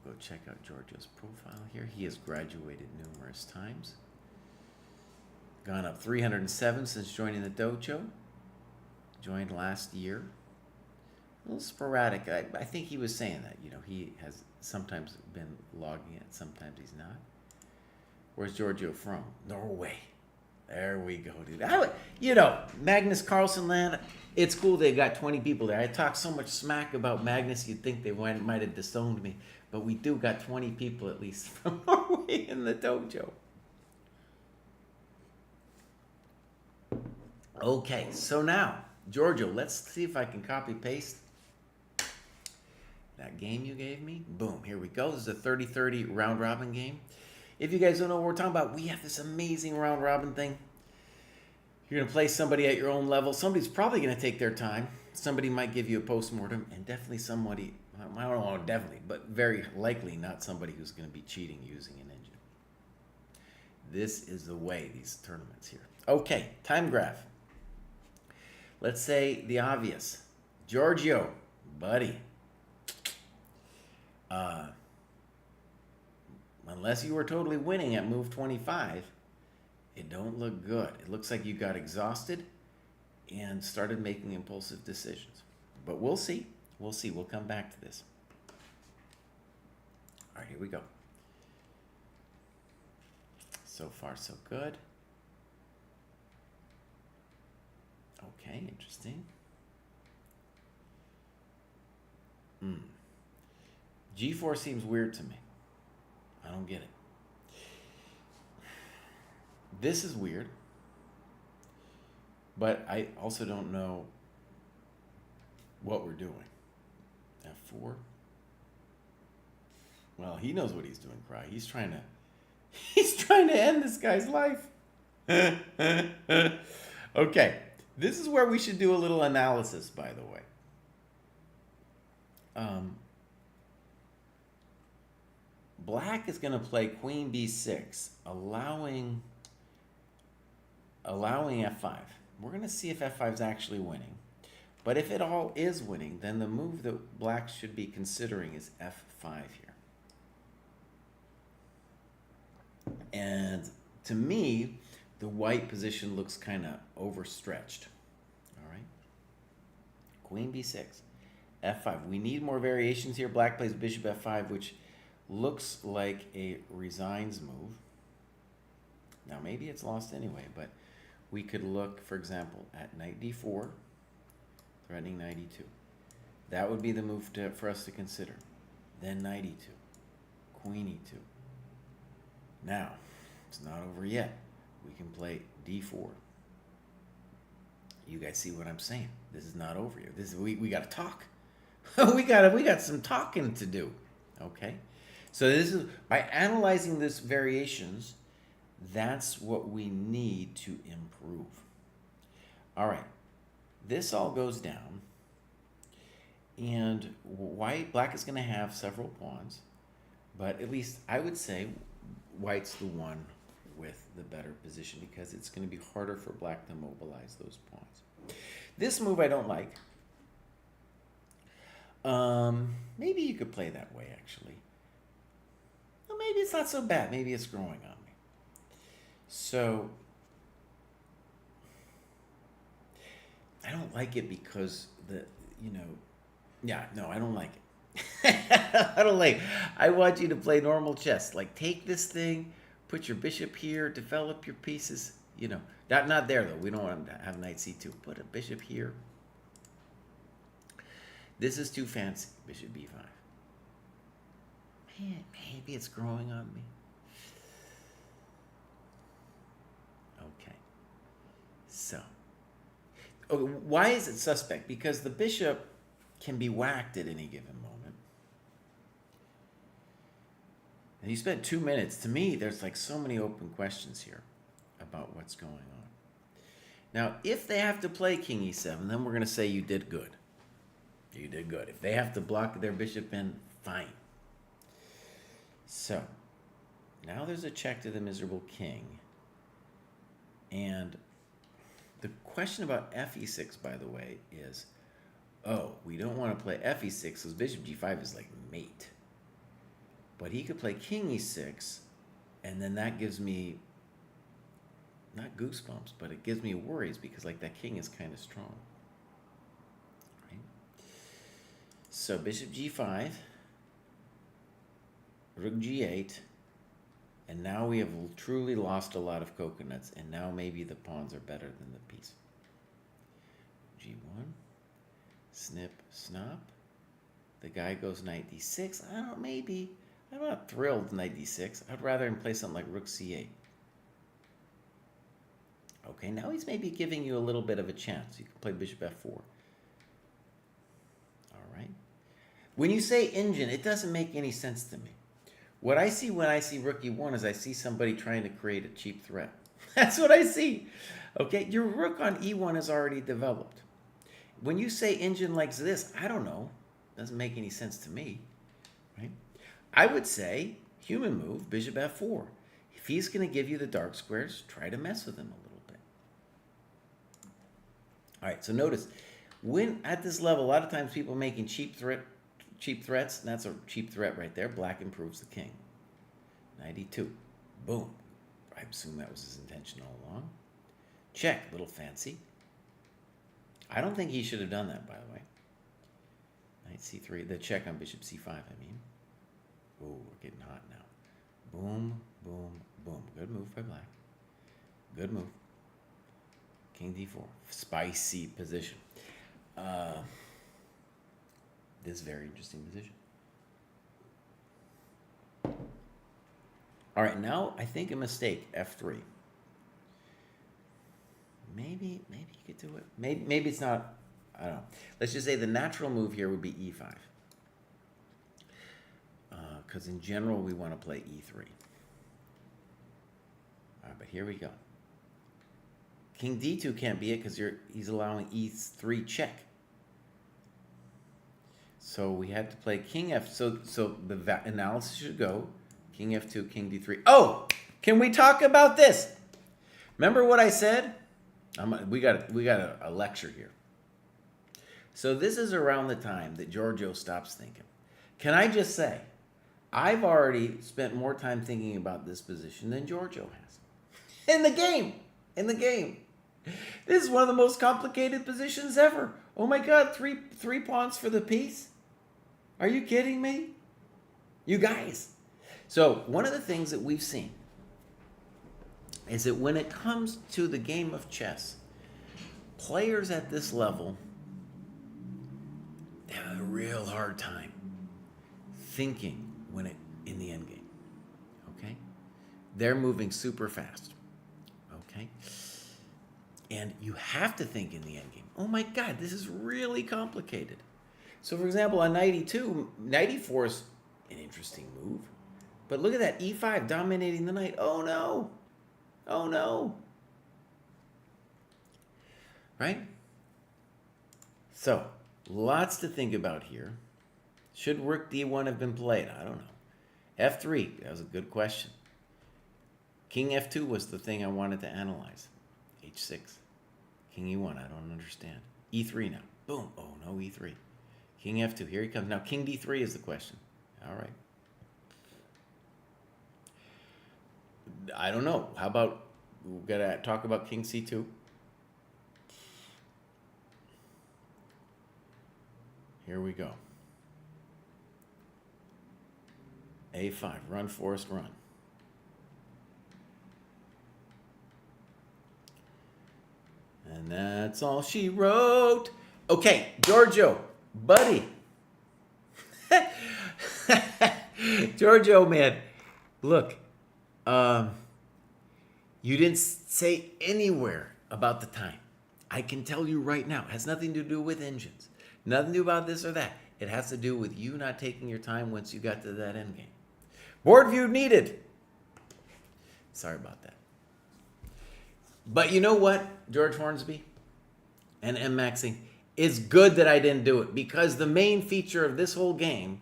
We'll go check out Giorgio's profile here. He has graduated numerous times. Gone up 307 since joining the dojo. Joined last year. A little sporadic. I think he was saying that, he has sometimes been logging it, sometimes he's not. Where's Giorgio from? Norway. There we go, dude. Magnus Carlsen land, it's cool they got 20 people there. I talked so much smack about Magnus, you'd think they might have disowned me. But we do got 20 people at least from Norway in the dojo. Okay, so now, Giorgio, let's see if I can copy paste that game you gave me. Boom, here we go. This is a 30-30 round robin game. If you guys don't know what we're talking about, we have this amazing round robin thing. You're going to play somebody at your own level. Somebody's probably going to take their time. Somebody might give you a postmortem, and definitely somebody, I don't know, definitely, but very likely not somebody who's going to be cheating using an engine. This is the way, these tournaments here. Okay, time graph. Let's say the obvious. Giorgio, buddy. Unless you were totally winning at move 25, it don't look good. It looks like you got exhausted and started making impulsive decisions. But we'll see. We'll see. We'll come back to this. All right, here we go. So far, so good. Okay, interesting. G4 seems weird to me. I don't get it. This is weird. But I also don't know what we're doing. F4. Well, he knows what he's doing, Cry. He's trying to end this guy's life. Okay. This is where we should do a little analysis, by the way. Black is going to play queen b6, allowing f5. We're going to see if f5 is actually winning. But if it all is winning, then the move that black should be considering is f5 here. And to me, the white position looks kind of overstretched. All right. Queen b6, f5. We need more variations here. Black plays bishop f5, which looks like a resigns move. Now, maybe it's lost anyway, but we could look, for example, at knight d4, threatening knight e2. That would be the move for us to consider. Then knight e2, queen e2. Now, it's not over yet. We can play d4. You guys see what I'm saying? This is not over here. This is, we got to talk. we got some talking to do. Okay? So this is, by analyzing this variations, that's what we need to improve. All right. This all goes down. And black is going to have several pawns. But at least I would say white's the one with the better position because it's going to be harder for black to mobilize those pawns. This move I don't like. Maybe you could play that way, actually. Well, maybe it's not so bad. Maybe it's growing on me. So, I don't like it because I don't like it. I don't like it. I want you to play normal chess. Like, take this thing, put your bishop here, develop your pieces. you know, not there though. We don't want to have knight c2. Put a bishop here. This is too fancy. Bishop b5. Man, maybe it's growing on me. Okay. So, why is it suspect? Because the bishop can be whacked at any given moment. And you spent 2 minutes. To me, there's like so many open questions here about what's going on. Now, if they have to play king e7, then we're going to say you did good. You did good. If they have to block their bishop in, fine. So, now there's a check to the miserable king. And the question about fe6, by the way, is, oh, we don't want to play fe6 because bishop g5 is like mate. But he could play king e6, and then that gives me, not goosebumps, but it gives me worries because like that king is kind of strong. Right? So bishop g5, rook g8, and now we have truly lost a lot of coconuts, and now maybe the pawns are better than the piece. g1, snip, snop. The guy goes knight d6. I don't know, maybe. I'm not thrilled knight d6. I'd rather him play something like rook c8. Okay, now he's maybe giving you a little bit of a chance. You can play bishop f4. All right. When you say engine, it doesn't make any sense to me. What I see when I see rook e1 is I see somebody trying to create a cheap threat. That's what I see. Okay, your rook on e1 is already developed. When you say engine like this, I don't know. Doesn't make any sense to me. Right? I would say, human move, bishop f4. If he's going to give you the dark squares, try to mess with him a little bit. All right, so notice, when at this level, a lot of times people making cheap threats, and that's a cheap threat right there. Black improves the king. Knight e2. Boom. I assume that was his intention all along. Check, little fancy. I don't think he should have done that, by the way. Knight c3, the check on bishop c5, I mean. Ooh, we're getting hot now. Boom, boom, boom. Good move by black. Good move. King d4. Spicy position. This is a very interesting position. All right, now I think a mistake, f3. Maybe you could do it. Maybe it's not, I don't know. Let's just say the natural move here would be e5. Because in general, we want to play e3. All right, but here we go. King d2 can't be it because he's allowing e3 check. So we had to play king f. So the analysis should go king f2, king d3. Oh, can we talk about this? Remember what I said? We got a lecture here. So this is around the time that Giorgio stops thinking. Can I just say, I've already spent more time thinking about this position than Giorgio has. In the game. This is one of the most complicated positions ever. Oh my God, three pawns for the piece? Are you kidding me? You guys. So one of the things that we've seen is that when it comes to the game of chess, players at this level have a real hard time thinking in the end game. Okay? They're moving super fast. Okay? And you have to think in the end game. Oh my God, this is really complicated. So for example, on knight e2, knight e4 is an interesting move. But look at that, e5 dominating the knight. Oh no. Oh no. Right? So, lots to think about here. Should rook d1 have been played? I don't know. f3, that was a good question. King f2 was the thing I wanted to analyze. h6. King e1, I don't understand. e3 now. Boom. Oh, no, e3. King f2, here he comes. Now, king d3 is the question. All right. I don't know. How about, we've got to talk about king c2. Here we go. a5, run, Forrest, run. And that's all she wrote. Okay, Giorgio, buddy. Giorgio, man, look, you didn't say anywhere about the time. I can tell you right now, it has nothing to do with engines. Nothing to do about this or that. It has to do with you not taking your time once you got to that end game. Board view needed. Sorry about that. But you know what, George Hornsby and M. Maxing? It's good that I didn't do it because the main feature of this whole game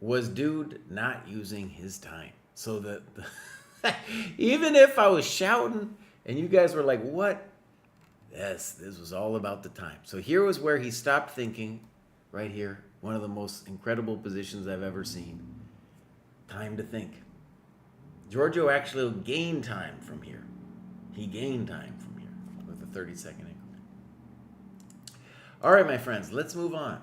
was dude not using his time. So that even if I was shouting and you guys were like, what? Yes, this was all about the time. So here was where he stopped thinking, right here. One of the most incredible positions I've ever seen. Time to think. Giorgio actually gained time from here. He gained time from here with a 30-second increment. All right, my friends, let's move on.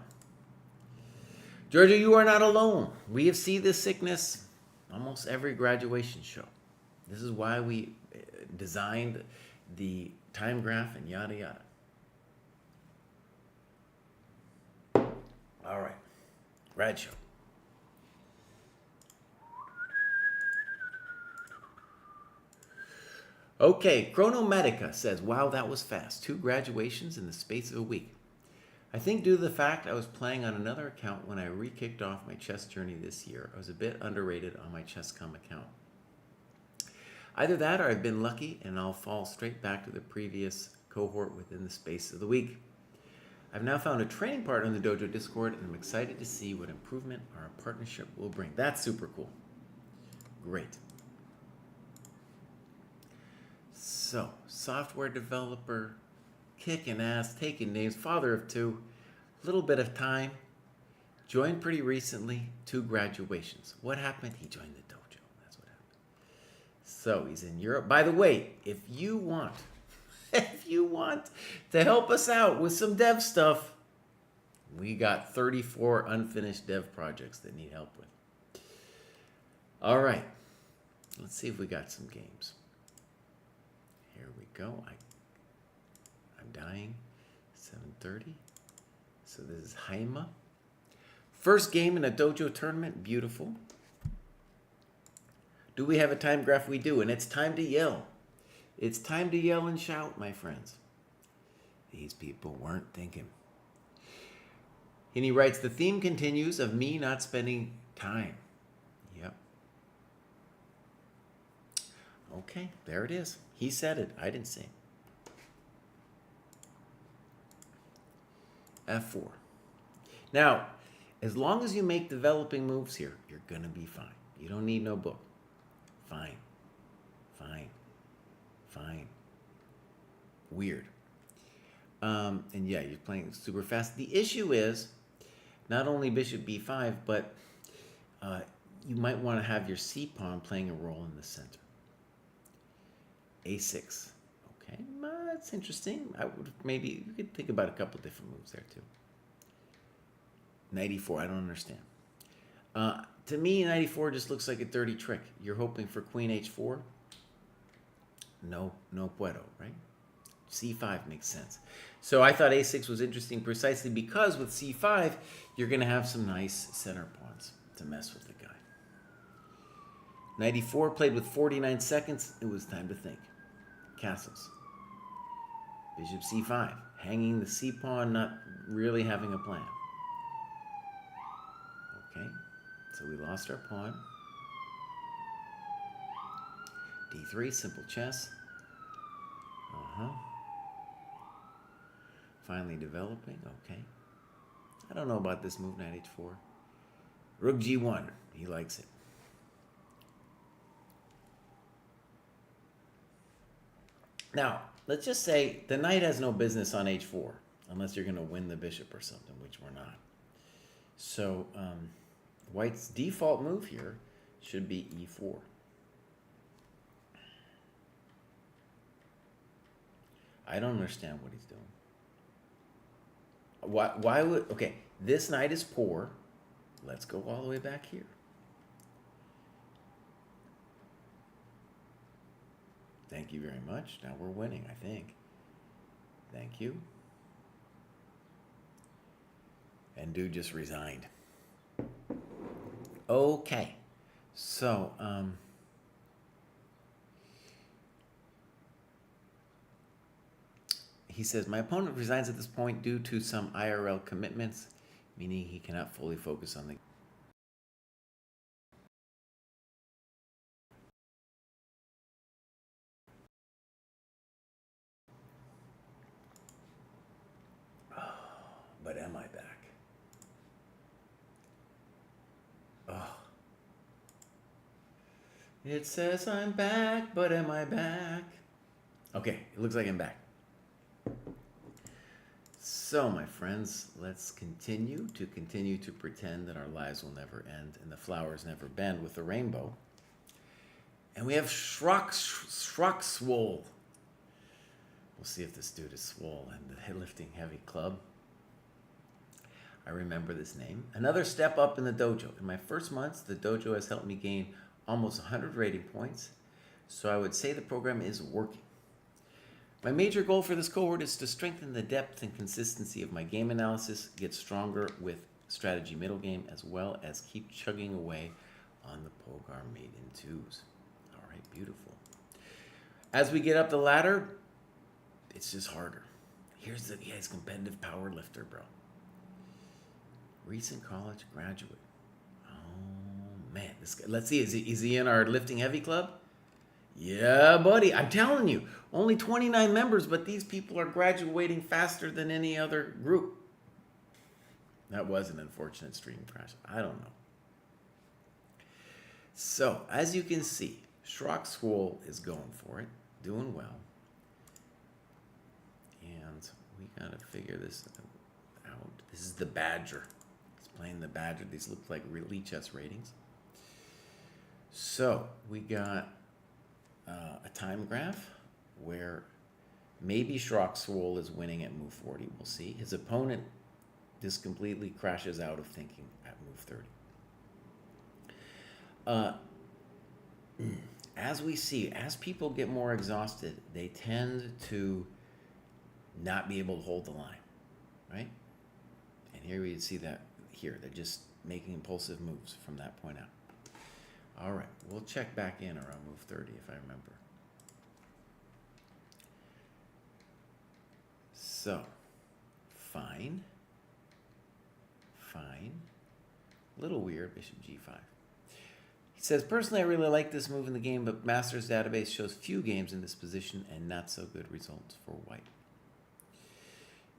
Giorgio, you are not alone. We have seen this sickness almost every graduation show. This is why we designed the time graph and yada yada. All right, grad show. Okay, Chronomatica says, wow, that was fast. 2 graduations in the space of a week. I think due to the fact I was playing on another account when I re-kicked off my chess journey this year, I was a bit underrated on my ChessCom account. Either that or I've been lucky and I'll fall straight back to the previous cohort within the space of the week. I've now found a training partner in the Dojo Discord and I'm excited to see what improvement our partnership will bring. That's super cool. Great. So, software developer, kicking ass, taking names, father of 2, little bit of time, joined pretty recently, 2 graduations. What happened? He joined the dojo. That's what happened. So he's in Europe. By the way, if you want to help us out with some dev stuff, we got 34 unfinished dev projects that need help with. All right, let's see if we got some games. Here we go. I'm dying. 7:30. So this is Haima. First game in a dojo tournament. Beautiful. Do we have a time graph? We do. And it's time to yell. It's time to yell and shout, my friends. These people weren't thinking. And he writes, the theme continues of me not spending time. Yep. Okay, there it is. He said it. I didn't say it. F4. Now, as long as you make developing moves here, you're going to be fine. You don't need no book. Fine. Fine. Fine. Weird. And yeah, you're playing super fast. The issue is not only bishop b5, but you might want to have your c-pawn playing a role in the center. a6. Okay, that's interesting. I would maybe, you could think about a couple different moves there too. Knight e4, I don't understand. To me, knight e4 just looks like a dirty trick. You're hoping for queen h4? No puedo, right? c5 makes sense. So I thought a6 was interesting precisely because with c5, you're going to have some nice center pawns to mess with the guy. Knight e4 played with 49 seconds. It was time to think. Castles. Bishop c5. Hanging the c-pawn, not really having a plan. Okay, so we lost our pawn. d3, simple chess. Finally developing, okay. I don't know about this move, knight h4. Rook g1, he likes it. Now, let's just say the knight has no business on h4, unless you're going to win the bishop or something, which we're not. So, white's default move here should be e4. I don't understand what he's doing. Why would, okay, this knight is poor. Let's go all the way back here. Thank you very much. Now we're winning, I think. Thank you. And dude just resigned. Okay. So, he says, my opponent resigns at this point due to some IRL commitments, meaning he cannot fully focus on the but am I back? Oh. It says I'm back, but am I back? Okay, it looks like I'm back. So, my friends, let's continue to pretend that our lives will never end and the flowers never bend with the rainbow. And we have Swole. We'll see if this dude is swole and lifting heavy club. I remember this name. Another step up in the dojo. In my first months, the dojo has helped me gain almost 100 rating points, so I would say the program is working. My major goal for this cohort is to strengthen the depth and consistency of my game analysis, get stronger with strategy middle game, as well as keep chugging away on the Pogar made in twos. All right, beautiful. As we get up the ladder, it's just harder. Here's the guy's competitive power lifter, bro. Recent college graduate. Oh, man. This guy, let's see, is he in our lifting heavy club? Yeah, buddy. I'm telling you, only 29 members, but these people are graduating faster than any other group. That was an unfortunate stream crash. I don't know. So, as you can see, Swole is going for it, doing well. And we got to figure this out. This is the Badger. He's playing the Badger. These look like really chess ratings. So, we got a time graph where maybe Swole is winning at move 40. We'll see. His opponent just completely crashes out of thinking at move 30. As we see, as people get more exhausted, they tend to not be able to hold the line, right? And here we see that here. They're just making impulsive moves from that point out. All right, we'll check back in around move 30 if I remember. So, fine. Little weird, bishop g5. He says, personally, I really like this move in the game, but Master's database shows few games in this position and not so good results for white.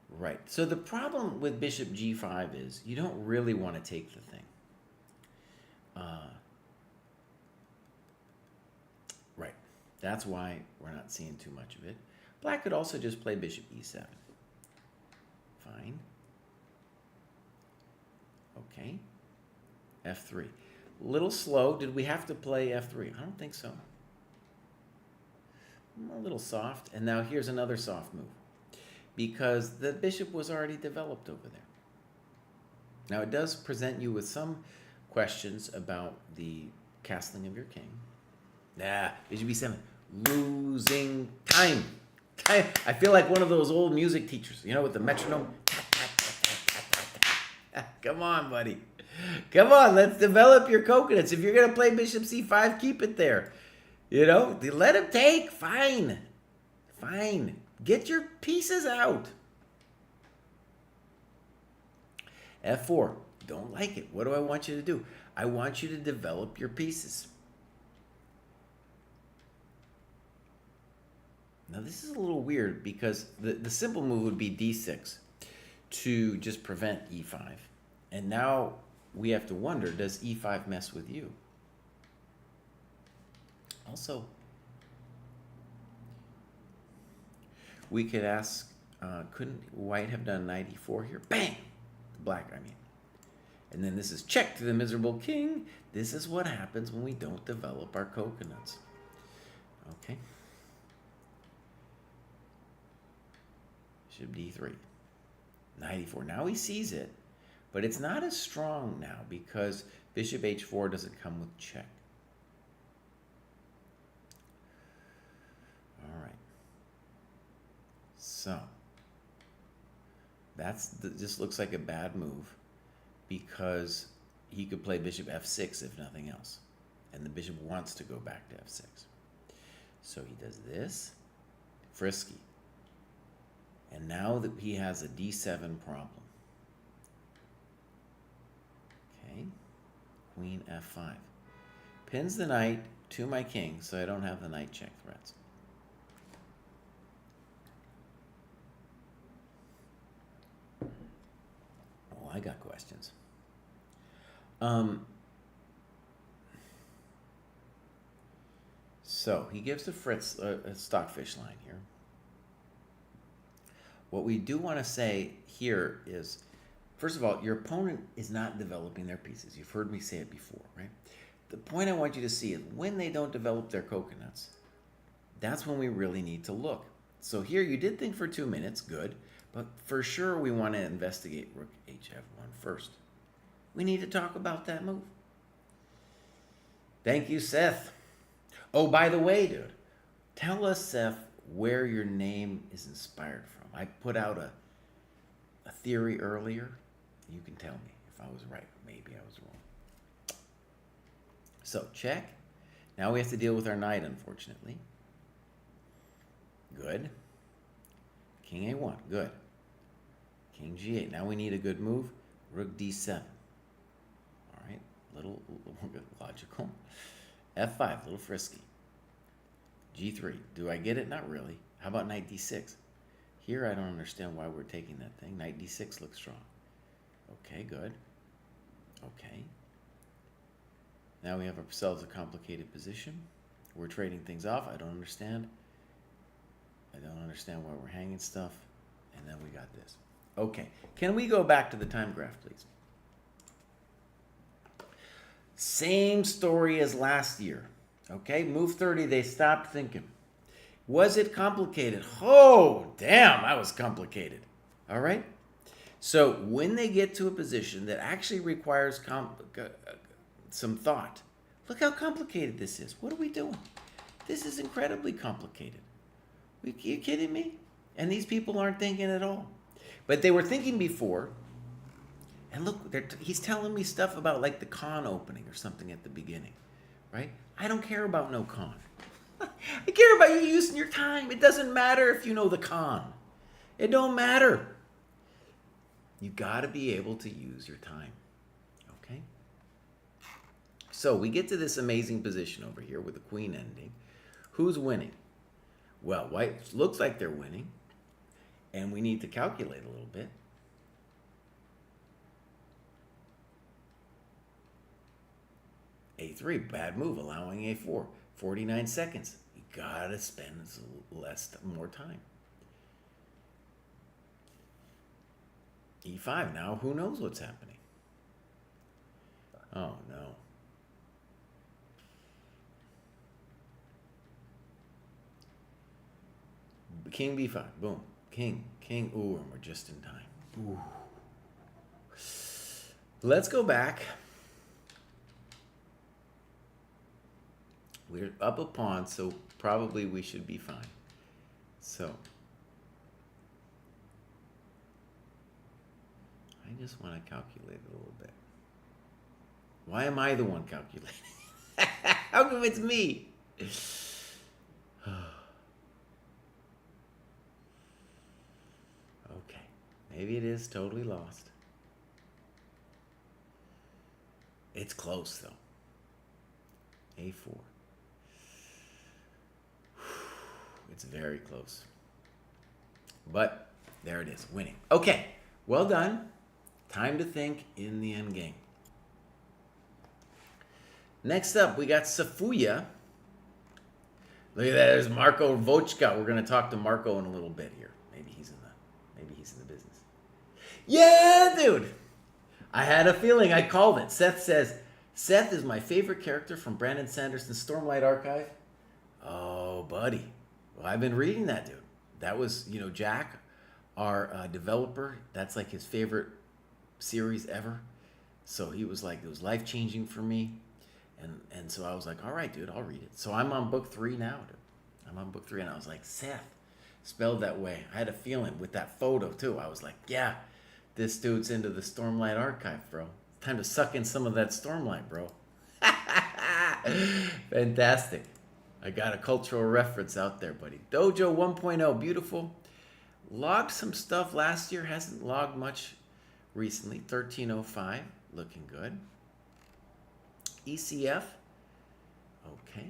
Right. So the problem with bishop g5 is you don't really want to take the thing. Right. That's why we're not seeing too much of it. Black could also just play bishop e7. Fine. Okay. f3. Little slow. Did we have to play f3? I don't think so. A little soft. And now here's another soft move, because the bishop was already developed over there. Now it does present you with some questions about the castling of your king. Bishop e7. Losing time. I feel like one of those old music teachers, you know, with the metronome. Come on, buddy. Come on, let's develop your coconuts. If you're going to play bishop c5, keep it there. You know, let him take. Fine. Get your pieces out. f4. Don't like it. What do I want you to do? I want you to develop your pieces. Now, this is a little weird because the simple move would be d6 to just prevent e5. And now we have to wonder, does e5 mess with you? Also, we could ask, couldn't white have done knight e4 here? Bang! Black, I mean. And then this is check to the miserable king. This is what happens when we don't develop our coconuts. Okay. Bishop d3. Knight e4. Now he sees it, but it's not as strong now because bishop h4 doesn't come with check. All right. So, Just looks like a bad move because he could play bishop f6 if nothing else. And the bishop wants to go back to f6. So he does this. Frisky. And now that he has a d7 problem. Okay. Queen f5. Pins the knight to my king so I don't have the knight check threats. Oh, I got questions. So he gives the Fritz a stockfish line here. What we do want to say here is, first of all, your opponent is not developing their pieces. You've heard me say it before, right? The point I want you to see is when they don't develop their coconuts, that's when we really need to look. So here you did think for 2 minutes, good, but for sure we want to investigate rook hf1 first. We need to talk about that move. Thank you, Seth. Oh, by the way, dude, tell us, Seth, where your name is inspired from. I put out a theory earlier. You can tell me if I was right or maybe I was wrong. So, check. Now we have to deal with our knight, unfortunately. Good. King a1, good. King g8. Now we need a good move. Rook d7. All right, little logical. f5, a little frisky. g3. Do I get it? Not really. How about knight d6? Here I don't understand why we're taking that thing. Knight d6 looks strong. Okay, good. Okay. Now we have ourselves a complicated position. We're trading things off. I don't understand. I don't understand why we're hanging stuff. And then we got this. Okay. Can we go back to the time graph, please? Same story as last year. Okay, move 30, they stopped thinking. Was it complicated? Oh, damn, that was complicated. All right? So when they get to a position that actually requires some thought, look how complicated this is. What are we doing? This is incredibly complicated. Are you kidding me? And these people aren't thinking at all. But they were thinking before. And look, he's telling me stuff about like the con opening or something at the beginning, right? I don't care about no con. I care about you using your time. It doesn't matter if you know the con. It don't matter. You got to be able to use your time, okay? So we get to this amazing position over here with the queen ending. Who's winning? Well, white looks like they're winning, and we need to calculate a little bit. a3, bad move, allowing a4. 49 seconds. You gotta spend more time. e5, now who knows what's happening? Oh no. King b5, boom. King, ooh, and we're just in time. Ooh. Let's go back. We're up a pawn, so probably we should be fine. So, I just want to calculate a little bit. Why am I the one calculating? How come it's me? Okay, maybe it is totally lost. It's close, though. a4. It's very close. But there it is, winning. Okay, well done. Time to think in the end game. Next up, we got Safuya. Look at that, there's Marco Vochka. We're going to talk to Marco in a little bit here. Maybe he's in the business. Yeah, dude. I had a feeling. I called it. Seth says, Seth is my favorite character from Brandon Sanderson's Stormlight Archive. Oh, buddy. Well, I've been reading that, dude. That was, Jack, our developer. That's like his favorite series ever. So he was like, it was life-changing for me. And so I was like, all right, dude, I'll read it. So I'm on book 3 now, dude. I'm on book 3, and I was like, Seth, spelled that way. I had a feeling with that photo too. I was like, yeah, this dude's into the Stormlight archive, bro. Time to suck in some of that Stormlight, bro. Fantastic. I got a cultural reference out there, buddy. Dojo 1.0, beautiful. Logged some stuff last year, hasn't logged much recently. 1305, looking good. ECF, okay.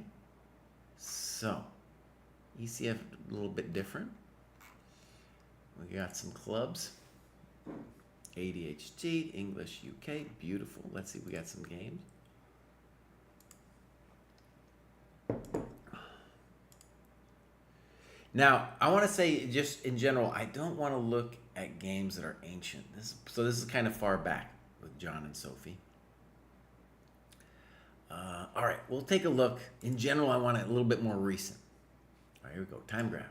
So, ECF a little bit different. We got some clubs. ADHD, English UK, beautiful. Let's see, we got some games. Now, I want to say just in general, I don't want to look at games that are ancient. This is kind of far back with John and Sophie. All right, we'll take a look. In general, I want it a little bit more recent. All right, here we go. Time graph.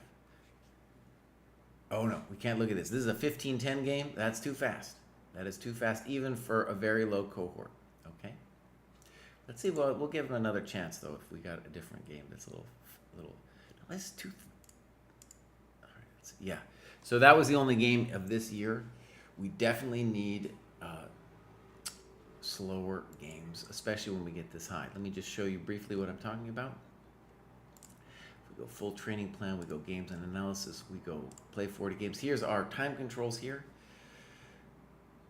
Oh no, we can't look at this. This is a 15-10 game. That's too fast. That is too fast, even for a very low cohort. Okay. Let's see. Well, we'll give them another chance though. If we got a different game that's a little. No, that's too. All right. Let's see. Yeah. So that was the only game of this year. We definitely need slower games, especially when we get this high. Let me just show you briefly what I'm talking about. We go full training plan, we go games and analysis, we go play 40 games. Here's our time controls here.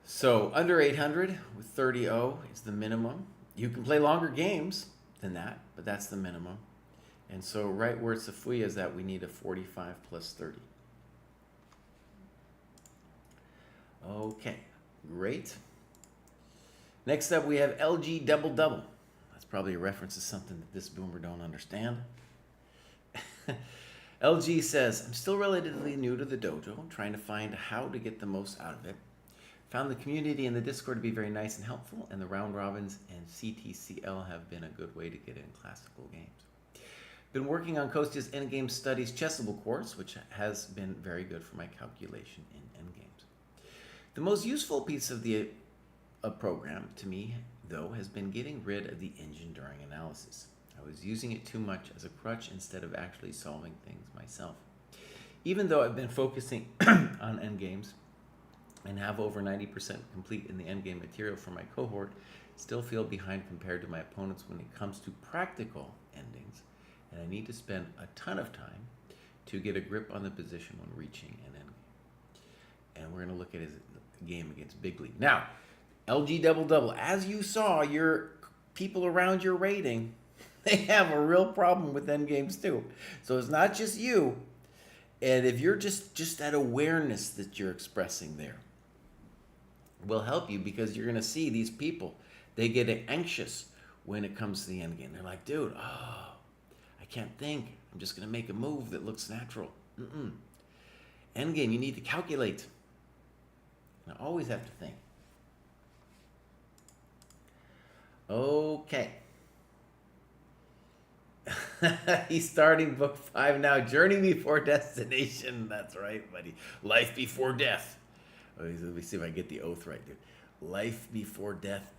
So under 800 with 30-0 is the minimum. You can play longer games than that, but that's the minimum. And so right where Safuya is that, we need a 45 plus 30. Okay, great. Next up we have LG Double Double. That's probably a reference to something that this boomer don't understand. LG says, I'm still relatively new to the dojo, trying to find how to get the most out of it. Found the community in the Discord to be very nice and helpful, and the round robins and CTCL have been a good way to get in classical games. Been working on Kostya's Endgame Studies Chessable course, which has been very good for my calculation in endgames. The most useful piece of the program to me, though, has been getting rid of the engine during analysis. I was using it too much as a crutch instead of actually solving things myself. Even though I've been focusing on endgames and have over 90% complete in the endgame material for my cohort, still feel behind compared to my opponents when it comes to practical endings, and I need to spend a ton of time to get a grip on the position when reaching an endgame. And we're going to look at his game against Big League. Now, LG Double Double, as you saw, your people around your rating, they have a real problem with endgames too. So it's not just you. And if you're just that awareness that you're expressing there will help you, because you're going to see these people, they get anxious when it comes to the endgame. They're like, dude, I can't think. I'm just going to make a move that looks natural. Endgame, you need to calculate. I always have to think. Okay. He's starting book 5 now. Journey Before Destination. That's right, buddy. Life Before Death. Oh, let me see if I get the oath right, dude. Life Before Death.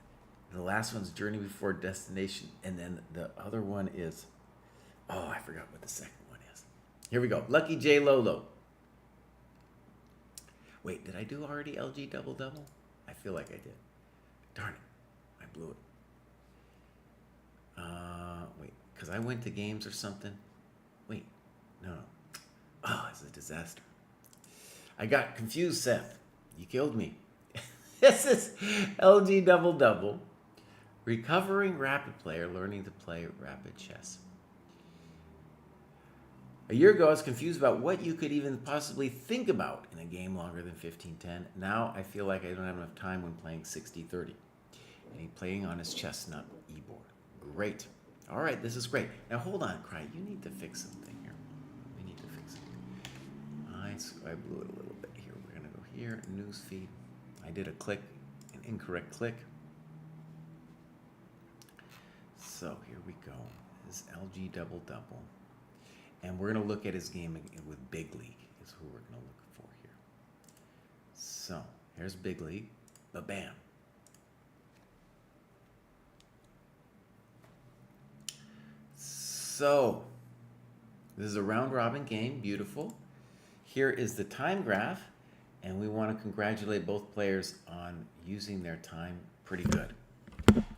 The last one's Journey Before Destination. And then the other one is... Oh, I forgot what the second one is. Here we go. Lucky J Lolo. Wait, did I do already LG Double Double? I feel like I did. Darn it. I blew it. Wait, because I went to games or something. Wait, no. Oh, it's a disaster. I got confused, Seth. You killed me. This is LG Double Double. Recovering rapid player learning to play rapid chess. A year ago, I was confused about what you could even possibly think about in a game longer than 15-10. Now I feel like I don't have enough time when playing 60-30. And he's playing on his chestnut e-board. Great. All right, this is great. Now hold on, Cry. You need to fix something here. We need to fix it. I blew it a little bit here. We're going to go here, news feed. I did a click, an incorrect click. So here we go. This is LG Double Double. And we're going to look at his game with Big League is who we're going to look for here. So here's Big League. Ba-bam. So, this is a round-robin game. Beautiful. here is the time graph, and we want to congratulate both players on using their time pretty good.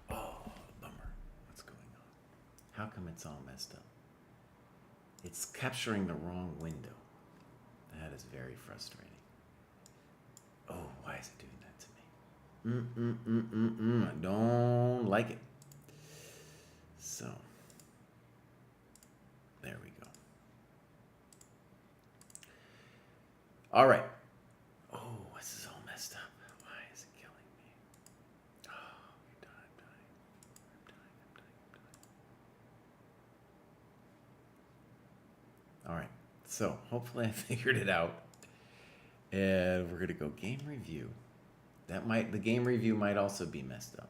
Oh, bummer. What's going on? How come it's all messed up? It's capturing the wrong window. That is very frustrating. Oh, why is it doing that to me? I don't like it. So, there we go. All right. Oh, this is all messed up. Why is it killing me? Oh, I'm dying. All right. So, hopefully I figured it out. And we're going to go game review. The game review might also be messed up.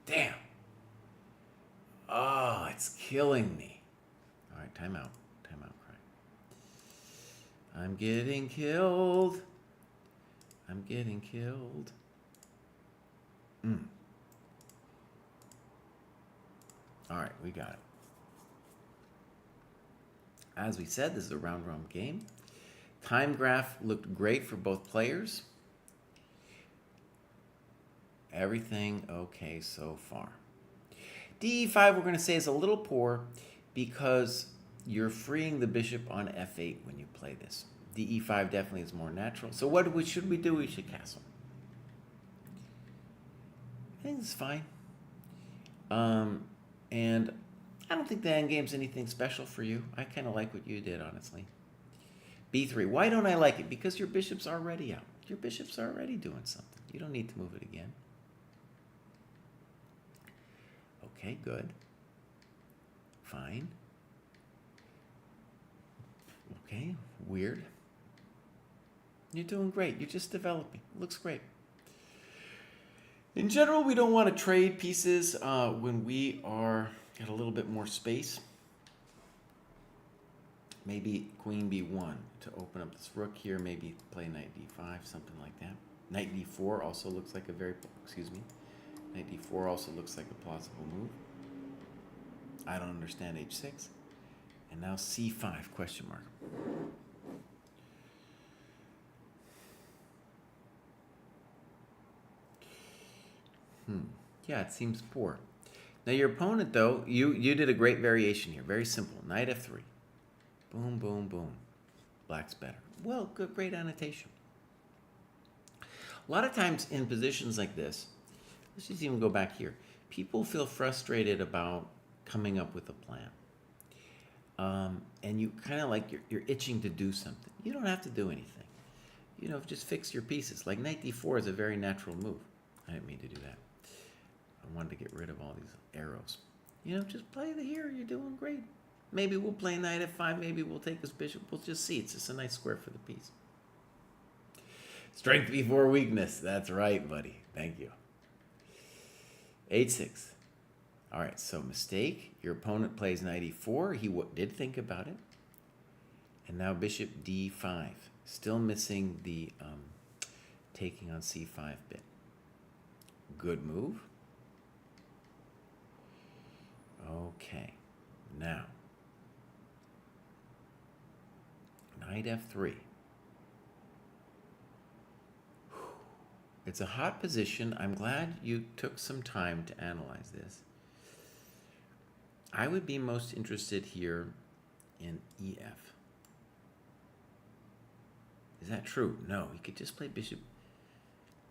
Damn. Oh, it's killing me. All right, time out. Time out, cry. I'm getting killed. I'm getting killed. All right, we got it. As we said, this is a round-robin game. Time graph looked great for both players. Everything okay so far. D5 we're going to say is a little poor because you're freeing the bishop on f8 when you play this. DE5 definitely is more natural. So what should we do? We should castle. I think it's fine. And I don't think the endgame's anything special for you. I kind of like what you did, honestly. B3. Why don't I like it? Because your bishop's already out. Your bishop's already doing something. You don't need to move it again. Okay, good. Fine. Okay, weird. You're doing great. You're just developing. Looks great. In general, we don't want to trade pieces when we are got a little bit more space. Maybe queen b1 to open up this rook here. Maybe play knight d5, something like that. Knight d4 also looks like a Knight d4 also looks like a plausible move. I don't understand h6. And now c5, question mark. Yeah, it seems poor. Now your opponent, though, you did a great variation here. Very simple. Knight f3. Boom, boom, boom. Black's better. Well, good, great annotation. A lot of times in positions like this, let's just even go back here. People feel frustrated about coming up with a plan. And you kind of like you're itching to do something. You don't have to do anything. You know, just fix your pieces. Like knight d4 is a very natural move. I didn't mean to do that. I wanted to get rid of all these arrows. You know, just play the here. You're doing great. Maybe we'll play knight f5. Maybe we'll take this bishop. We'll just see. It's just a nice square for the piece. Strength before weakness. That's right, buddy. Thank you. h6. All right, so mistake. Your opponent plays knight e4. He did think about it. And now bishop d5. Still missing the taking on c5 bit. Good move. Okay. Now, knight f3. It's a hot position. I'm glad you took some time to analyze this. I would be most interested here in ef. Is that true? No, you could just play bishop.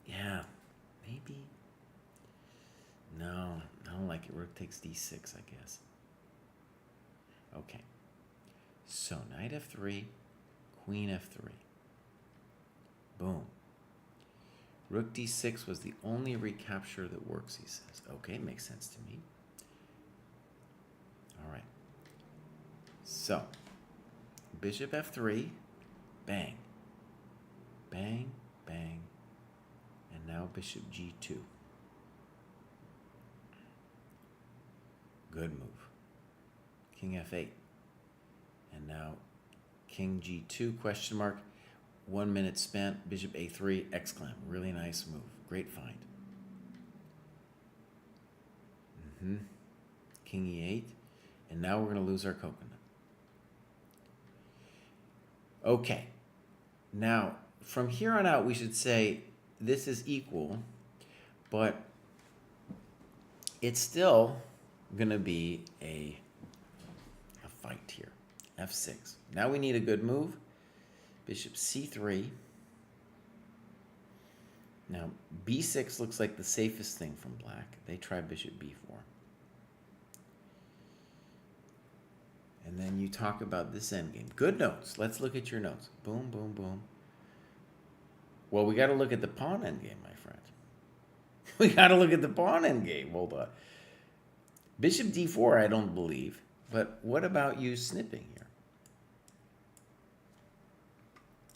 Yeah, maybe. No, I don't like it. Rook takes d6, I guess. Okay. So knight f3, queen f3. Boom. Rook d6 was the only recapture that works, he says. Okay, makes sense to me. All right. So, bishop f3, bang. Bang, bang. And now bishop g2. Good move. King f8. And now king g2, question mark. 1 minute spent, bishop a3, exclam. Really nice move. Great find. King e8. And now we're going to lose our coconut. Okay. Now, from here on out, we should say this is equal, but it's still going to be a fight here. F6. Now we need a good move. Bishop C3. Now, B6 looks like the safest thing from black. They try bishop B4. And then you talk about this endgame. Good notes. Let's look at your notes. Boom, boom, boom. Well, we got to look at the pawn endgame, my friend. We got to look at the pawn endgame. Hold on. Bishop D4, I don't believe. But what about you snipping here?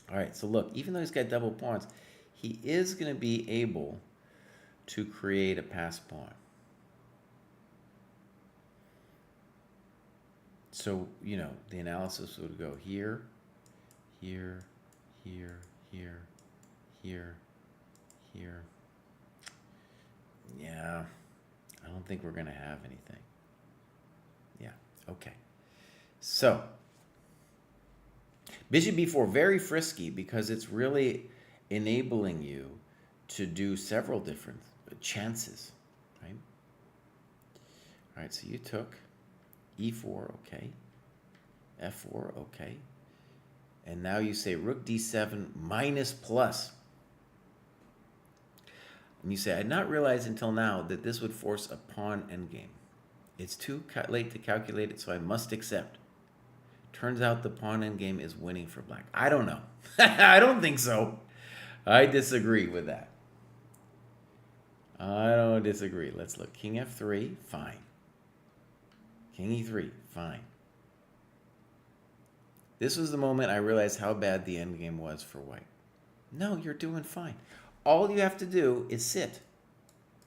All right, so look, even though he's got double pawns, he is going to be able to create a passed pawn. So, you know, the analysis would go here, here, here, here, here, here. Yeah, I don't think we're going to have anything. Yeah, okay. So, bishop b4, very frisky because it's really enabling you to do several different chances, right? All right, so you took e4, okay. f4, okay. And now you say rook d7 minus plus. And you say, I did not realize until now that this would force a pawn endgame. It's too late to calculate it, so I must accept. Turns out the pawn endgame is winning for black. I don't know. I don't think so. I disagree with that. I don't disagree. Let's look. King f3, fine. King e3, fine. This was the moment I realized how bad the endgame was for white. No, you're doing fine. All you have to do is sit.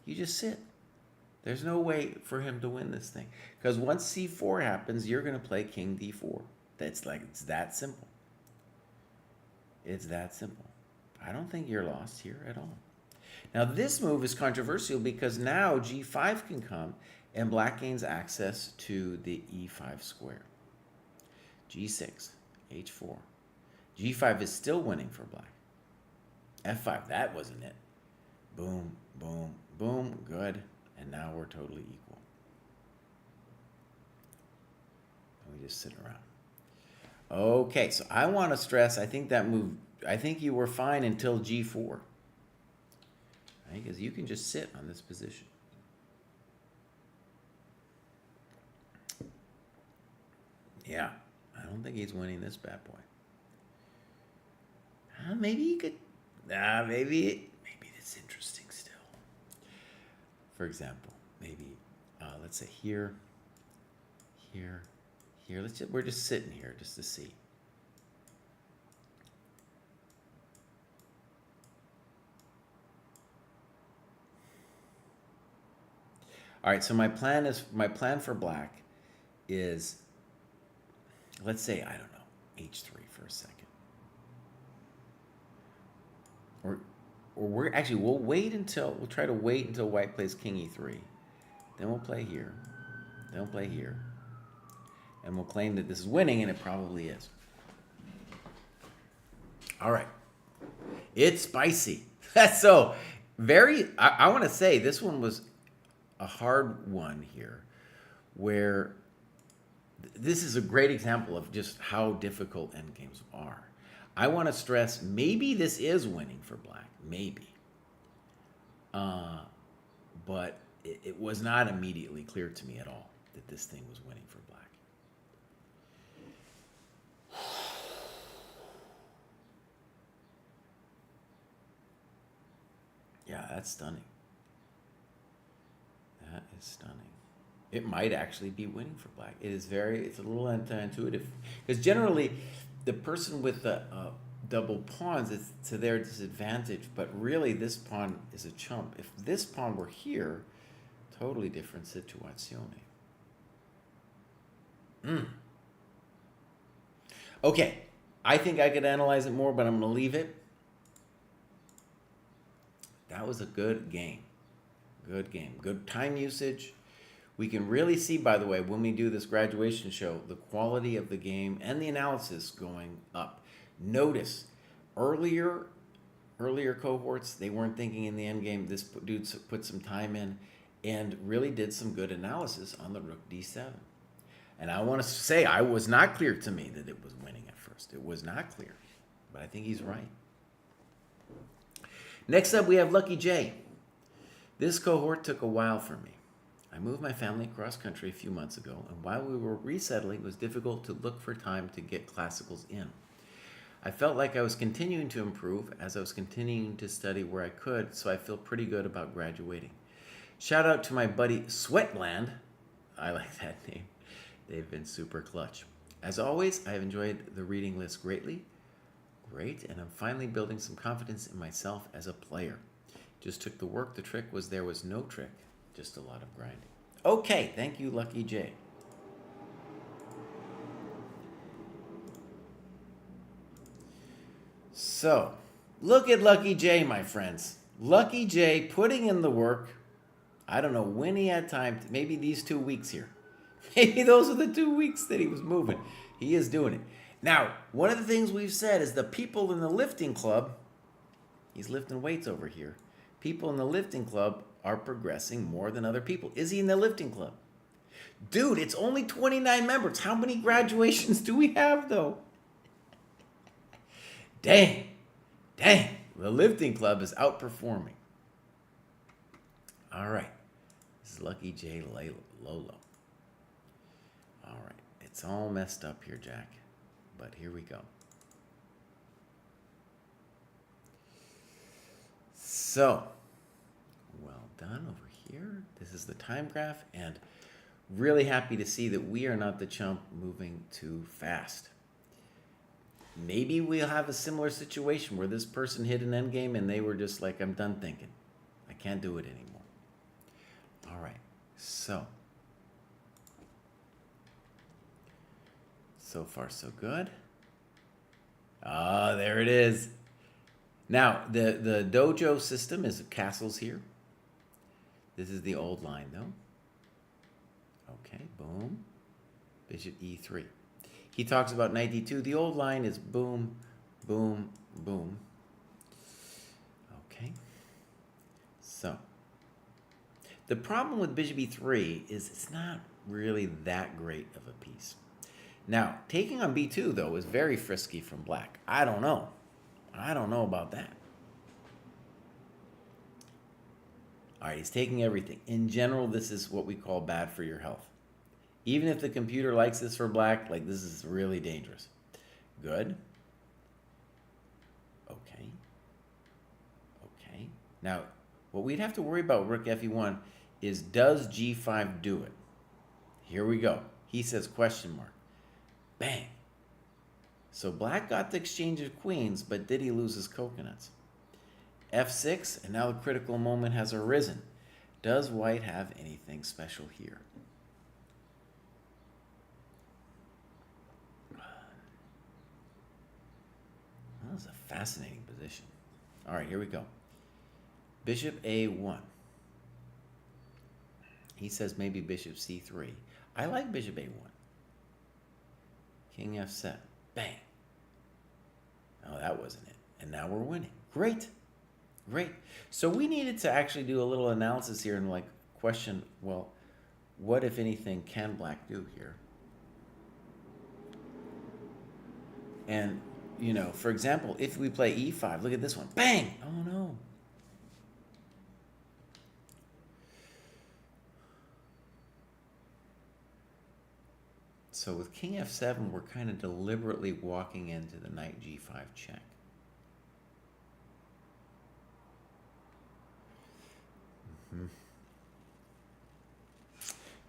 You just sit. There's no way for him to win this thing. Because once c4 happens, you're going to play king d4. It's that simple. It's that simple. I don't think you're lost here at all. Now this move is controversial because now g5 can come and black gains access to the e5 square. g6, h4. g5 is still winning for black. f5, that wasn't it. Boom, boom, boom, good. And now we're totally equal. And we just sit around. Okay, so I want to stress, I think that move, I think you were fine until g4. Right? Because you can just sit on this position. Yeah, I don't think he's winning this bad boy. Maybe he could, maybe it's interesting still. For example, maybe, let's say here, here, here. We're just sitting here just to see. All right, so my plan for black is, let's say, I don't know, h3 for a second. Or we'll try to wait until white plays king e3. Then we'll play here. Then we'll play here. And we'll claim that this is winning, and it probably is. All right. It's spicy. So, I want to say this one was a hard one here, where this is a great example of just how difficult endgames are. I want to stress, maybe this is winning for black. Maybe. But it was not immediately clear to me at all that this thing was winning for black. Yeah, that's stunning. That is stunning. It might actually be winning for black. It's a little anti-intuitive. Because generally, the person with the double pawns, it's to their disadvantage. But really, this pawn is a chump. If this pawn were here, totally different situazione. Okay, I think I could analyze it more, but I'm going to leave it. That was a good game. Good game. Good time usage. We can really see, by the way, when we do this graduation show, the quality of the game and the analysis going up. Notice, earlier cohorts, they weren't thinking in the end game. This dude put some time in and really did some good analysis on the rook d7. And I want to say, I was not clear to me that it was winning at first. It was not clear, but I think he's right. Next up, we have Lucky J. This cohort took a while for me. I moved my family across country a few months ago, and while we were resettling, it was difficult to look for time to get classicals in. I felt like I was continuing to improve as I was continuing to study where I could, so I feel pretty good about graduating. Shout out to my buddy Sweatland. I like that name. They've been super clutch. As always, I have enjoyed the reading list greatly. Great, and I'm finally building some confidence in myself as a player. Just took the work. The trick was there was no trick, just a lot of grinding. Okay, thank you, Lucky J. So, look at Lucky J, my friends. Lucky J putting in the work. I don't know when he had time. Maybe these 2 weeks here. Maybe those are the 2 weeks that he was moving. He is doing it. Now, one of the things we've said is the people in the lifting club, he's lifting weights over here. People in the lifting club are progressing more than other people. Is he in the lifting club? Dude, it's only 29 members. How many graduations do we have, though? Dang. The lifting club is outperforming. All right. This is Lucky J Lolo. All right. It's all messed up here, Jack. But here we go. So, well done over here. This is the time graph, and really happy to see that we are not the chump moving too fast. Maybe we'll have a similar situation where this person hit an endgame and they were just like, I'm done thinking. I can't do it anymore. All right, so far so good. Ah, there it is. Now, the dojo system is castles here. This is the old line, though. Okay, boom. Bishop e3. He talks about knight d2. The old line is boom, boom, boom. Okay. So, the problem with bishop e3 is it's not really that great of a piece. Now, taking on b2, though, is very frisky from black. I don't know about that. All right, he's taking everything. In general, this is what we call bad for your health. Even if the computer likes this for black, like this is really dangerous. Good. Okay. Now, what we'd have to worry about rook fe1 is, does g5 do it? Here we go. He says question mark. Bang. So black got the exchange of queens, but did he lose his coconuts? f6, and now the critical moment has arisen. Does white have anything special here? That was a fascinating position. All right, here we go. Bishop a1. He says maybe bishop c3. I like bishop a1. King f7. Bang. Oh, that wasn't it. And now we're winning. Great. So we needed to actually do a little analysis here and like question, well, what, if anything, can black do here? And, you know, for example, if we play e5, look at this one. Bang! Oh, no. So with king f7, we're kind of deliberately walking into the knight g5 check.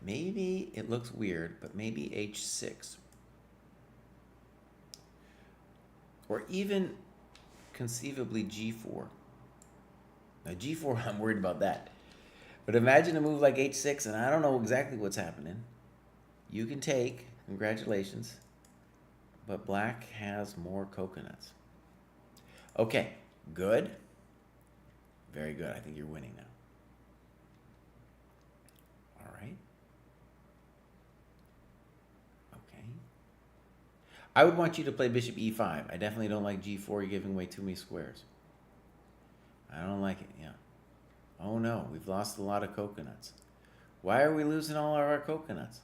Maybe it looks weird, but maybe h6. Or even conceivably g4. Now g4, I'm worried about that. But imagine a move like h6, and I don't know exactly what's happening. You can take, congratulations, but black has more coconuts. Okay, good. Very good. I think you're winning now. All right. Okay. I would want you to play bishop e5. I definitely don't like g4. You're giving away too many squares. I don't like it, yeah. Oh no, we've lost a lot of coconuts. Why are we losing all of our coconuts?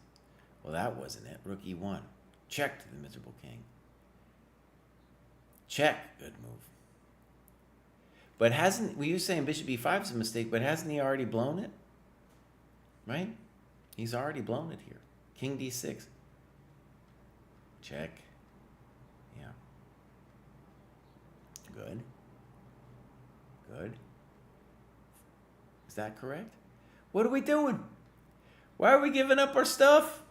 Well, that wasn't it. Rook e1. Check to the miserable king. Check. Good move. But hasn't, we were saying bishop e5 is a mistake, but hasn't he already blown it? Right? He's already blown it here. King d6. Check. Yeah. Good. Good. Is that correct? What are we doing? Why are we giving up our stuff?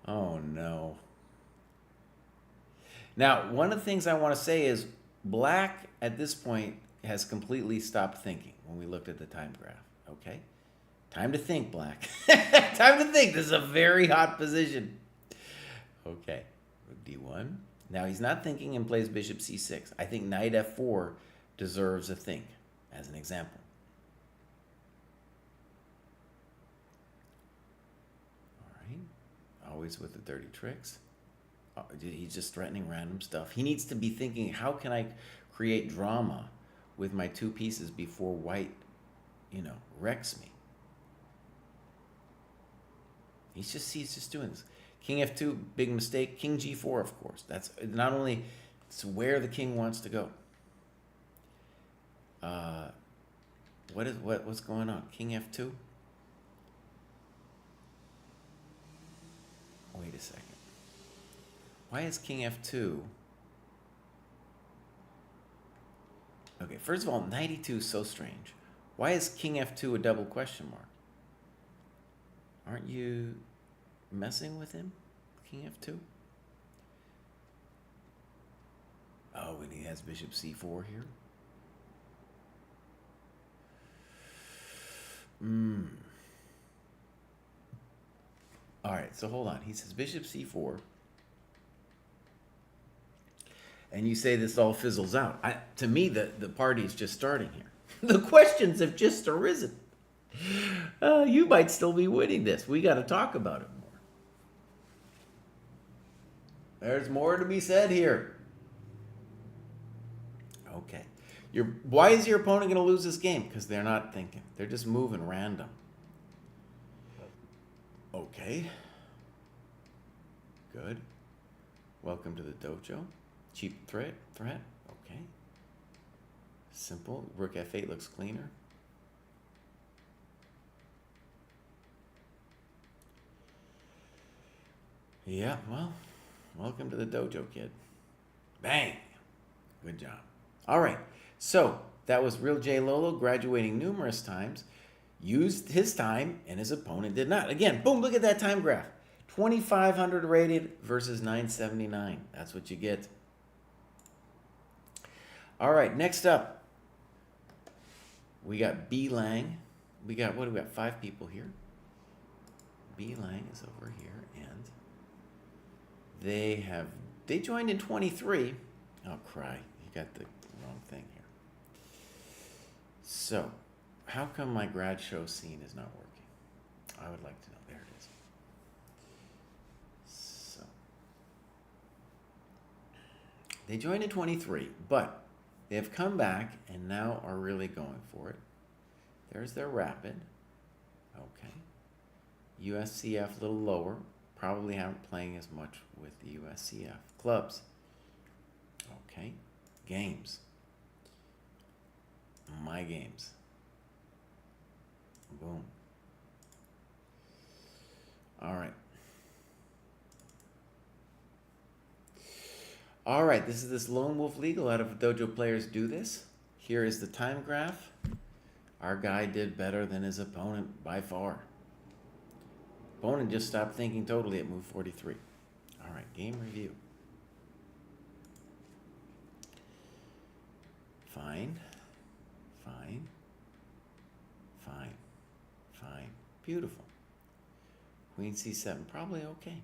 Oh no. Now, one of the things I want to say is black at this point has completely stopped thinking when we looked at the time graph. Okay? Time to think, black. Time to think. This is a very hot position. Okay. Rook d1. Now he's not thinking and plays bishop c6. I think knight f4 deserves a think, as an example. All right. Always with the dirty tricks. He's just threatening random stuff. He needs to be thinking, how can I create drama with my two pieces before white, wrecks me? He's just doing this. King f2, big mistake. King g4, of course. That's not only it's where the king wants to go. What's going on? King f2. Wait a second. Why is king f2? Okay, first of all, knight e2 is so strange. Why is king f2 a double question mark? Aren't you messing with him? King f2? Oh, and he has bishop c4 here. All right, so hold on. He says bishop c4. And you say this all fizzles out. To me, the party's just starting here. The questions have just arisen. You might still be winning this. We got to talk about it more. There's more to be said here. Okay. Why is your opponent going to lose this game? Because they're not thinking. They're just moving random. Okay. Good. Welcome to the dojo. Cheap threat. Okay. Simple. Rook f8 looks cleaner. Yeah, well, welcome to the dojo, kid. Bang. Good job. All right. So that was Real J Lolo, graduating numerous times. Used his time, and his opponent did not. Again, boom, look at that time graph. 2,500 rated versus 979. That's what you get. All right, next up, we got B Lang. We got 5 people here. B Lang is over here, and they joined in 23. Oh, cry. You got the wrong thing here. So, how come my grad show scene is not working? I would like to know. There it is. So, they joined in 23, but they have come back and now are really going for it. There's their rapid. Okay. USCF a little lower. Probably haven't playing as much with the USCF. Clubs. Okay. Games. My games. Boom. All right. All right, this is this Lone Wolf Legal out of Dojo Players Do This. Here is the time graph. Our guy did better than his opponent by far. Opponent just stopped thinking totally at move 43. All right, game review. Fine. Fine. Fine. Fine. Beautiful. Queen c7, probably okay.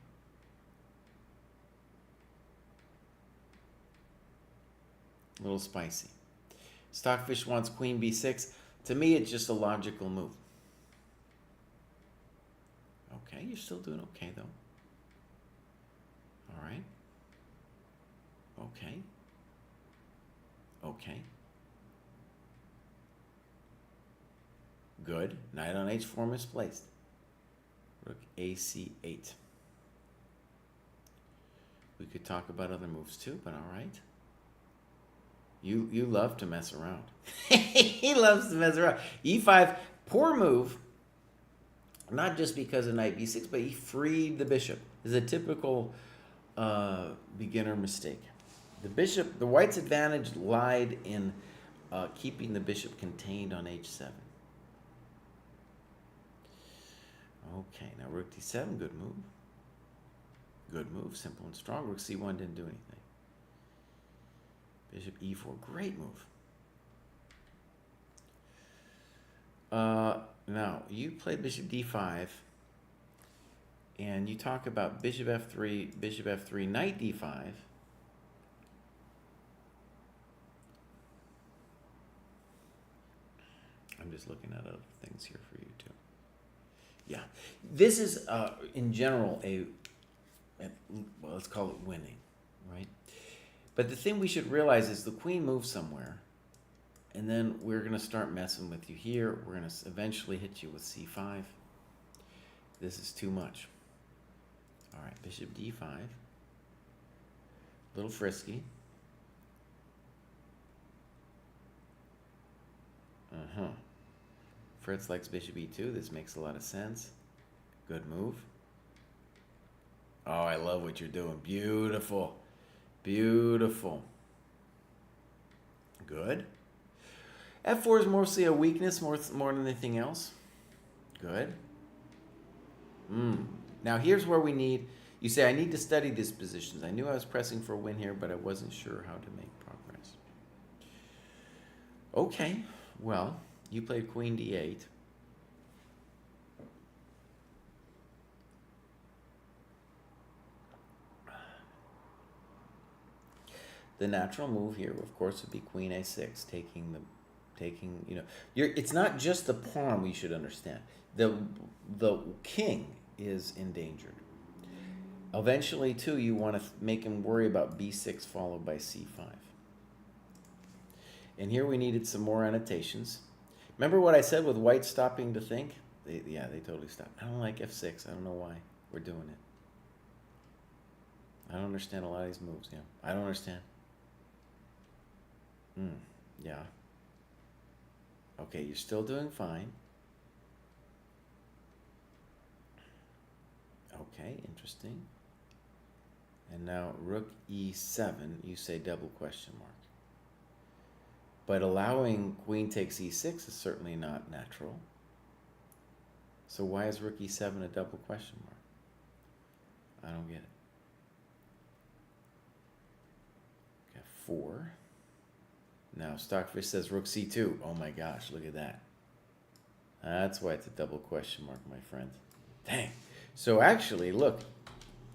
A little spicy. Stockfish wants queen b6. To me, it's just a logical move. Okay, you're still doing okay, though. All right. Okay. Okay. Good. Knight on h4 misplaced. Rook ac8. We could talk about other moves too, but all right. You love to mess around. He loves to mess around. e5, poor move. Not just because of knight b6, but he freed the bishop. Is a typical beginner mistake. The white's advantage lied in keeping the bishop contained on h7. Okay, now rook d7, good move. Good move, simple and strong. Rook c1 didn't do anything. Bishop e4, great move. Now, you played bishop d5, and you talk about bishop f3, knight d5. I'm just looking at other things here for you, too. Yeah, this is, in general, well, let's call it winning, right? But the thing we should realize is the queen moves somewhere, and then we're going to start messing with you here. We're going to eventually hit you with c5. This is too much. All right, bishop d5. A little frisky. Fritz likes bishop e2. This makes a lot of sense. Good move. Oh, I love what you're doing. Beautiful. Beautiful. Good. f4 is mostly a weakness more than anything else. Good. Now here's where we need, you say, I need to study these positions. I knew I was pressing for a win here, but I wasn't sure how to make progress. Okay, well, you played queen d8. The natural move here, of course, would be queen a6, taking, you know, it's not just the pawn we should understand. The king is endangered. Eventually, too, you want to make him worry about b6 followed by c5. And here we needed some more annotations. Remember what I said with white stopping to think? They totally stopped. I don't like f6. I don't know why we're doing it. I don't understand a lot of these moves. Yeah, I don't understand. Yeah. Okay, you're still doing fine. Okay, interesting. And now rook e7, you say double question mark. But allowing queen takes e6 is certainly not natural. So why is rook e7 a double question mark? I don't get it. F4. Now Stockfish says rook c2. Oh my gosh, look at that. That's why it's a double question mark, my friend. Dang. So actually, look,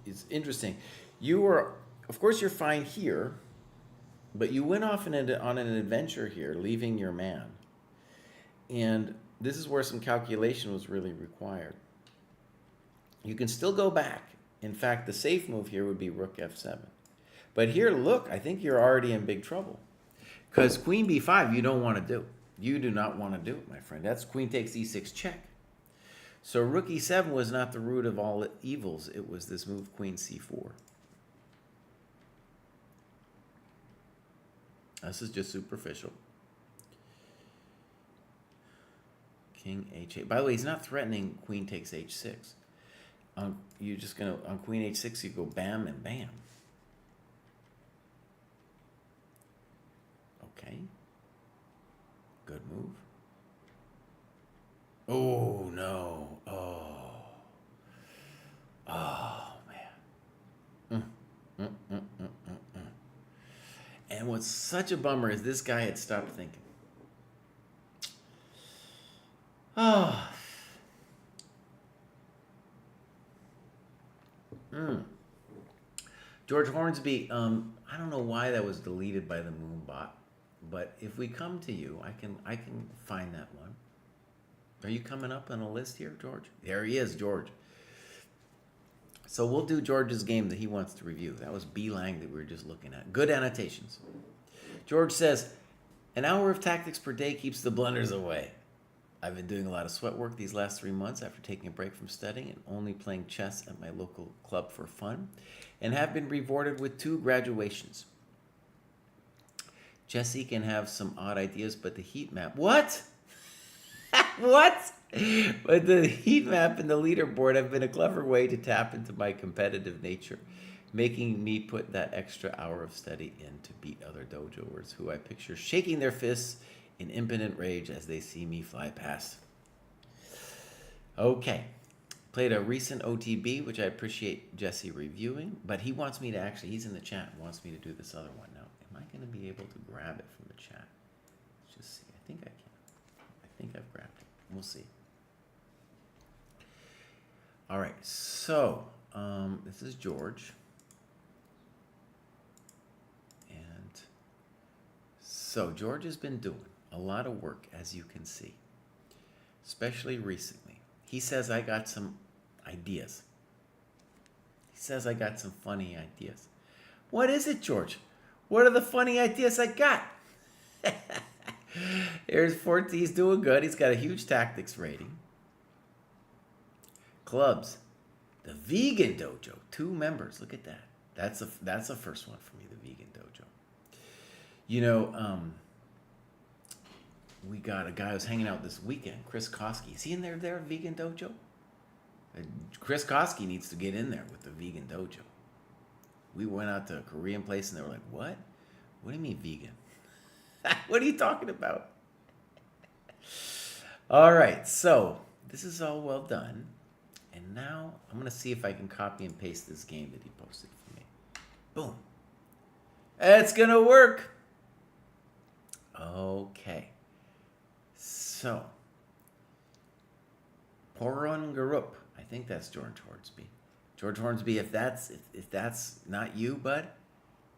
it's interesting. You were, of course, you're fine here, but you went off on an adventure here, leaving your man. And this is where some calculation was really required. You can still go back. In fact, the safe move here would be rook f7. But here, look, I think you're already in big trouble. Because queen b5 you don't want to do. You do not want to do it, my friend. That's queen takes e6 check. So rook e7 was not the root of all evils. It was this move queen c4. This is just superficial. King h8. By the way, he's not threatening queen takes h6. You're just going to, on queen h6, you go bam and bam. Okay. Good move. Oh, no. Oh, man. And what's such a bummer is this guy had stopped thinking. Oh. George Hornsby, I don't know why that was deleted by the Moonbot, but if we come to you, I can find that one. Are you coming up on a list here, George? There he is, George. So we'll do George's game that he wants to review. That was B Lang that we were just looking at. Good annotations. George says, an hour of tactics per day keeps the blunders away. I've been doing a lot of sweat work these last 3 months after taking a break from studying and only playing chess at my local club for fun, and have been rewarded with 2 graduations. Jesse can have some odd ideas, but the heat map... What? What? But the heat map and the leaderboard have been a clever way to tap into my competitive nature, making me put that extra hour of study in to beat other dojoers who I picture shaking their fists in impotent rage as they see me fly past. Okay. Played a recent OTB, which I appreciate Jesse reviewing, but he wants me to actually, he's in the chat, wants me to do this other one. Now, am I going to be able to grab it from the chat? Let's just see. I think I can. I think I've grabbed it. We'll see. All right. So, this is George. And so George has been doing a lot of work, as you can see, especially recently. He says I got some ideas. He says I got some funny ideas. What is it, George? What are the funny ideas I got? Here's Forte. He's doing good. He's got a huge tactics rating. Clubs. The Vegan Dojo. 2 members. Look at that. That's the first one for me, the Vegan Dojo. You know, we got a guy who's hanging out this weekend, Chris Koski. Is he in there, Vegan Dojo? Chris Koski needs to get in there with the Vegan Dojo. We went out to a Korean place and they were like, what? What do you mean vegan? What are you talking about? All right, so this is all well done. And now I'm going to see if I can copy and paste this game that he posted for me. Boom. It's going to work. Okay. So, Porongarup. I think that's George Hornsby. George Hornsby, if that's not you, bud,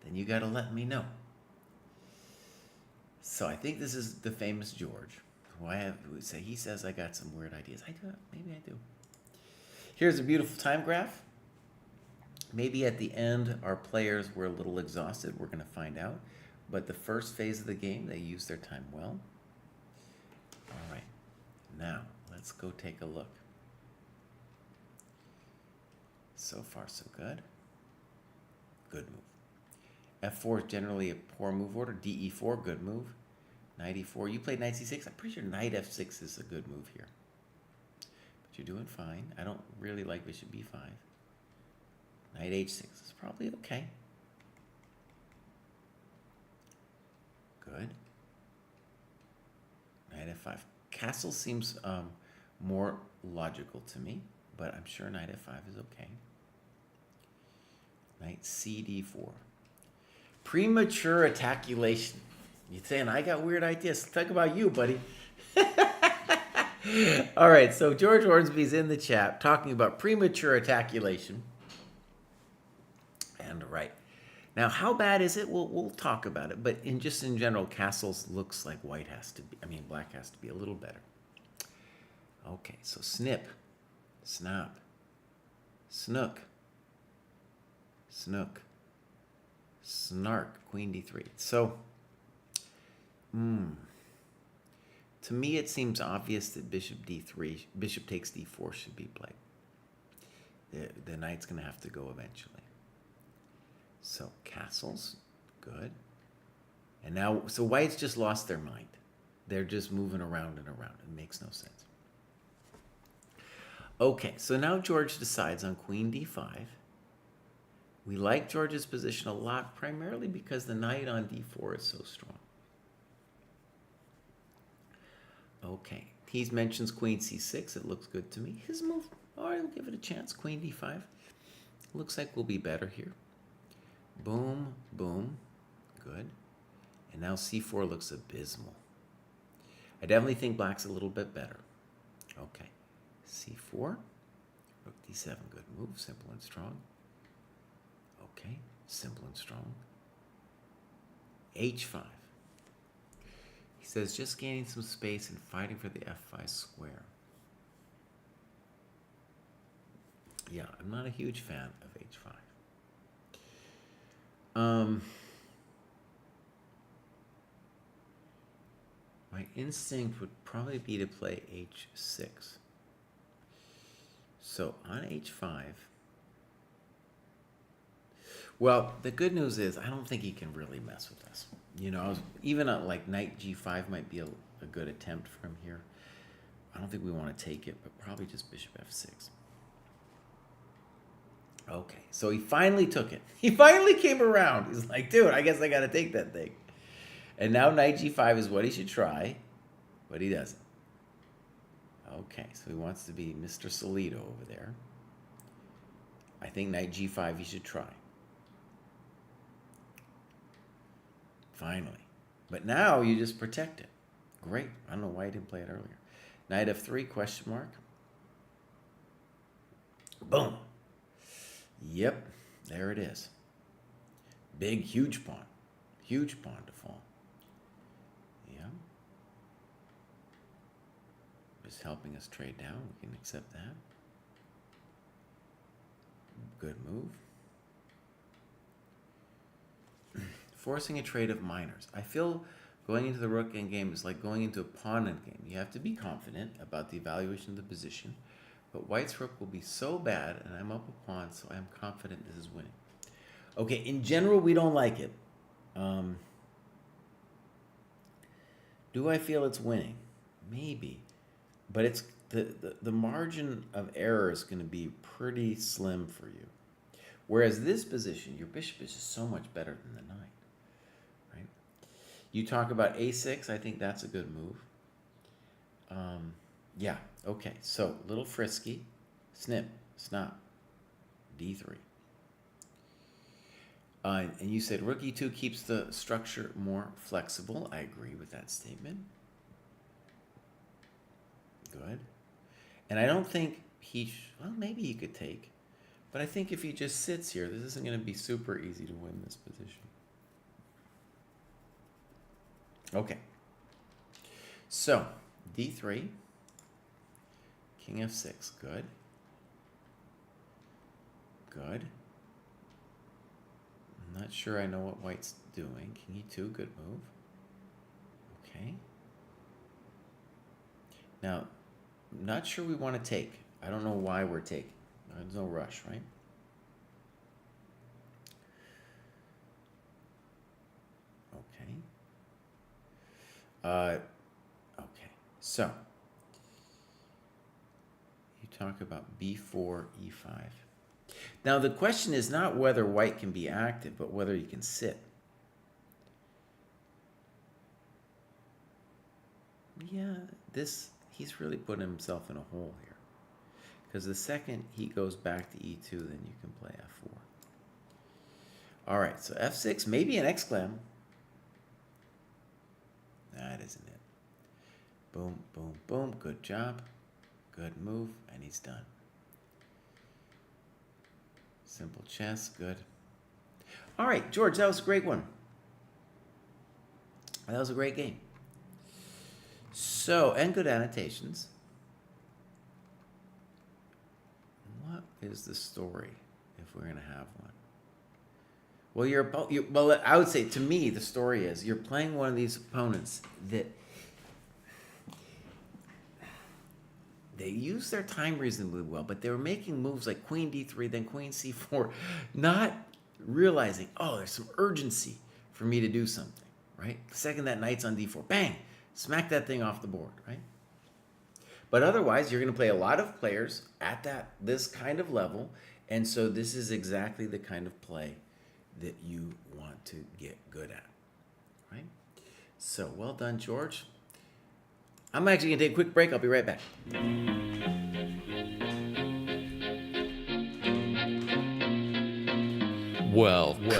then you got to let me know. So I think this is the famous George. He says I got some weird ideas. I do. Maybe I do. Here's a beautiful time graph. Maybe at the end our players were a little exhausted. We're going to find out. But the first phase of the game, they used their time well. All right. Now, let's go take a look. So far, so good. Good move. F4 is generally a poor move order. DE4, good move. Knight E4. You played Knight C6. I'm pretty sure Knight F6 is a good move here. But you're doing fine. I don't really like Bishop B5. Knight H6 is probably okay. Good. Knight F5. Castle seems more logical to me, but I'm sure Knight F5 is okay. Knight CD4. Premature attaculation. You're saying I got weird ideas. Talk about you, buddy. All right, so George Hornsby's in the chat talking about premature attaculation. And right. Now, how bad is it? We'll talk about it, but in general, castles looks like black has to be a little better. Okay, so snip, snap, snook, snook, snark, queen d3. So, to me it seems obvious that bishop d3, bishop takes d4 should be played. The knight's going to have to go eventually. So castles, good. And now, so white's just lost their mind. They're just moving around and around. It makes no sense. Okay, so now George decides on queen d5. We like George's position a lot, primarily because the knight on d4 is so strong. Okay, he mentions queen c6. It looks good to me. His move, all right, we'll give it a chance. Queen d5. Looks like we'll be better here. Boom, boom, good. And now c4 looks abysmal. I definitely think black's a little bit better. Okay, c4, rook d7, good move, simple and strong. Okay, simple and strong. h5. He says just gaining some space and fighting for the f5 square. Yeah, I'm not a huge fan of h5. My instinct would probably be to play h6. So on h5, well, the good news is I don't think he can really mess with us. You know, even like knight g5 might be a good attempt from here. I don't think we want to take it, but probably just bishop f6. Okay, so he finally took it. He finally came around. He's like, dude, I guess I got to take that thing. And now knight g5 is what he should try, but he doesn't. Okay, so he wants to be Mr. Solido over there. I think knight g5 he should try. Finally. But now you just protect it. Great. I don't know why he didn't play it earlier. Knight f3, question mark. Boom. Yep, there it is. Big, huge pawn. Huge pawn to fall. Yeah. Just helping us trade down. We can accept that. Good move. Forcing a trade of minors. I feel going into the rook endgame is like going into a pawn endgame. You have to be confident about the evaluation of the position. But white's rook will be so bad, and I'm up a pawn, so I'm confident this is winning. Okay, in general, we don't like it. Do I feel it's winning? Maybe. But it's the margin of error is going to be pretty slim for you. Whereas this position, your bishop is just so much better than the knight. Right? You talk about a6, I think that's a good move. Yeah, okay, so a little frisky. Snip, snap, d3. And you said rook e2 keeps the structure more flexible. I agree with that statement. Good. And I don't think well, maybe he could take. But I think if he just sits here, this isn't going to be super easy to win this position. Okay. So, d3. King f6, good. Good. I'm not sure I know what white's doing. King e2, good move. Okay. Now, I'm not sure we want to take. I don't know why we're taking. There's no rush, right? Okay. Okay. So, talk about b4, e5. Now the question is not whether white can be active, but whether he can sit. Yeah, he's really putting himself in a hole here. Because the second he goes back to e2, then you can play f4. All right, so f6, maybe an exclam. That isn't it. Boom, boom, boom, good job. Good move, and he's done. Simple chess, good. All right, George, that was a great one. That was a great game. So, and good annotations. What is the story, if we're going to have one? Well, well, I would say, to me, the story is you're playing one of these opponents that they used their time reasonably well, but they were making moves like queen d3, then queen c4, not realizing, oh, there's some urgency for me to do something, right? The second that knight's on d4, bang, smack that thing off the board, right? But otherwise, you're going to play a lot of players at this kind of level, and so this is exactly the kind of play that you want to get good at, right? So, well done, George. I'm actually going to take a quick break. I'll be right back. Welcome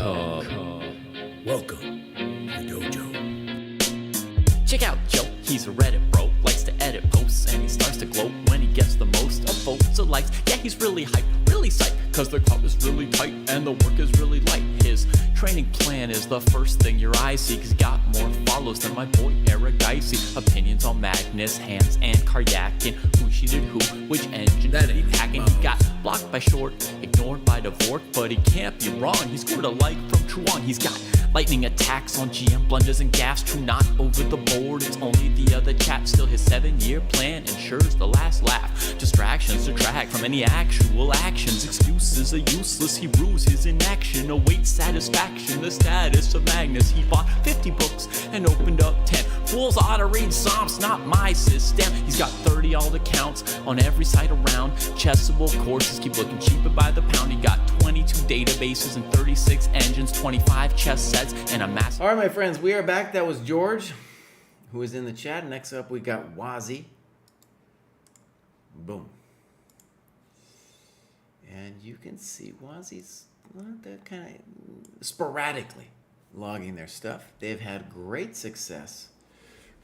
to the dojo. Check out Joe, he's a Reddit bro, likes to edit posts, and he starts to gloat when he gets the most of votes or likes. Yeah, he's really hyped, really psyched, cause the crowd is really tight and the work is really light. His training plan is the first thing your eyes see, cause he got more more follows than my boy Aragaisi. Opinions on Magnus, Hans, and Karyakin. Who cheated who, which engine That did he ain't hack? And Mouse. he got blocked by Short, ignored by Dvorak, but he can't be wrong. He scored a like from Truong. He's got lightning attacks on GM, blunders and gaffes. True, not over the board. It's only the other chap. Still, his 7-year plan ensures the last laugh. Distractions detract from any actual actions. Excuses are useless. He rules his inaction. Awaits satisfaction. The status of Magnus. He bought 50 books and opened up 10. Fools ought to read Psalms, not my system. He's got 30 alt accounts on every site around. Chessable courses keep looking cheaper by the pound. He got 22 databases and 36 engines, 25 chess sets, and a massive. All right, my friends, we are back. That was George, who is in the chat. Next up, we got Wazi. Boom. And you can see Wazi's that kind of sporadically logging their stuff. They've had great success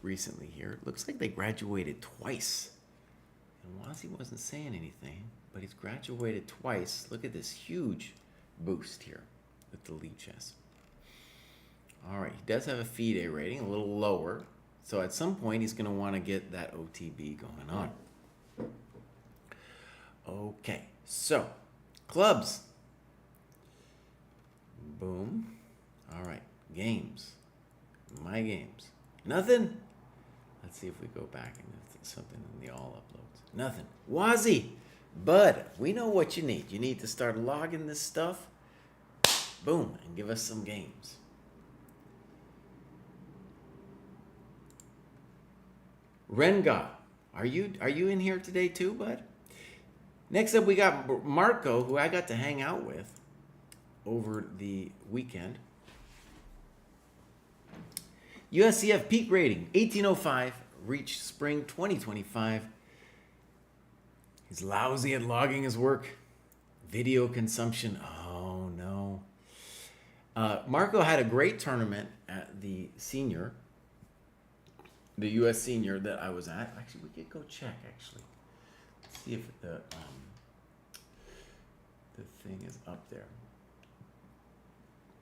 recently here. It looks like they graduated twice. And Wazi wasn't saying anything, but he's graduated twice. Look at this huge boost here with the lead chess. All right, he does have a FIDE rating, a little lower. So at some point, he's going to want to get that OTB going on. Okay, so clubs. Boom. All right, games. My games. Nothing. Let's see if we go back and if something in the all uploads. Nothing. Wazi, bud, we know what you need. You need to start logging this stuff. Boom, and give us some games. Renga, are you in here today too, bud? Next up, we got Marco, who I got to hang out with over the weekend. USCF peak rating, 1805, reached spring 2025. He's lousy at logging his work. Video consumption, oh no. Marco had a great tournament at the senior, the US senior that I was at. Actually, we could go check, actually. Let's see if the thing is up there.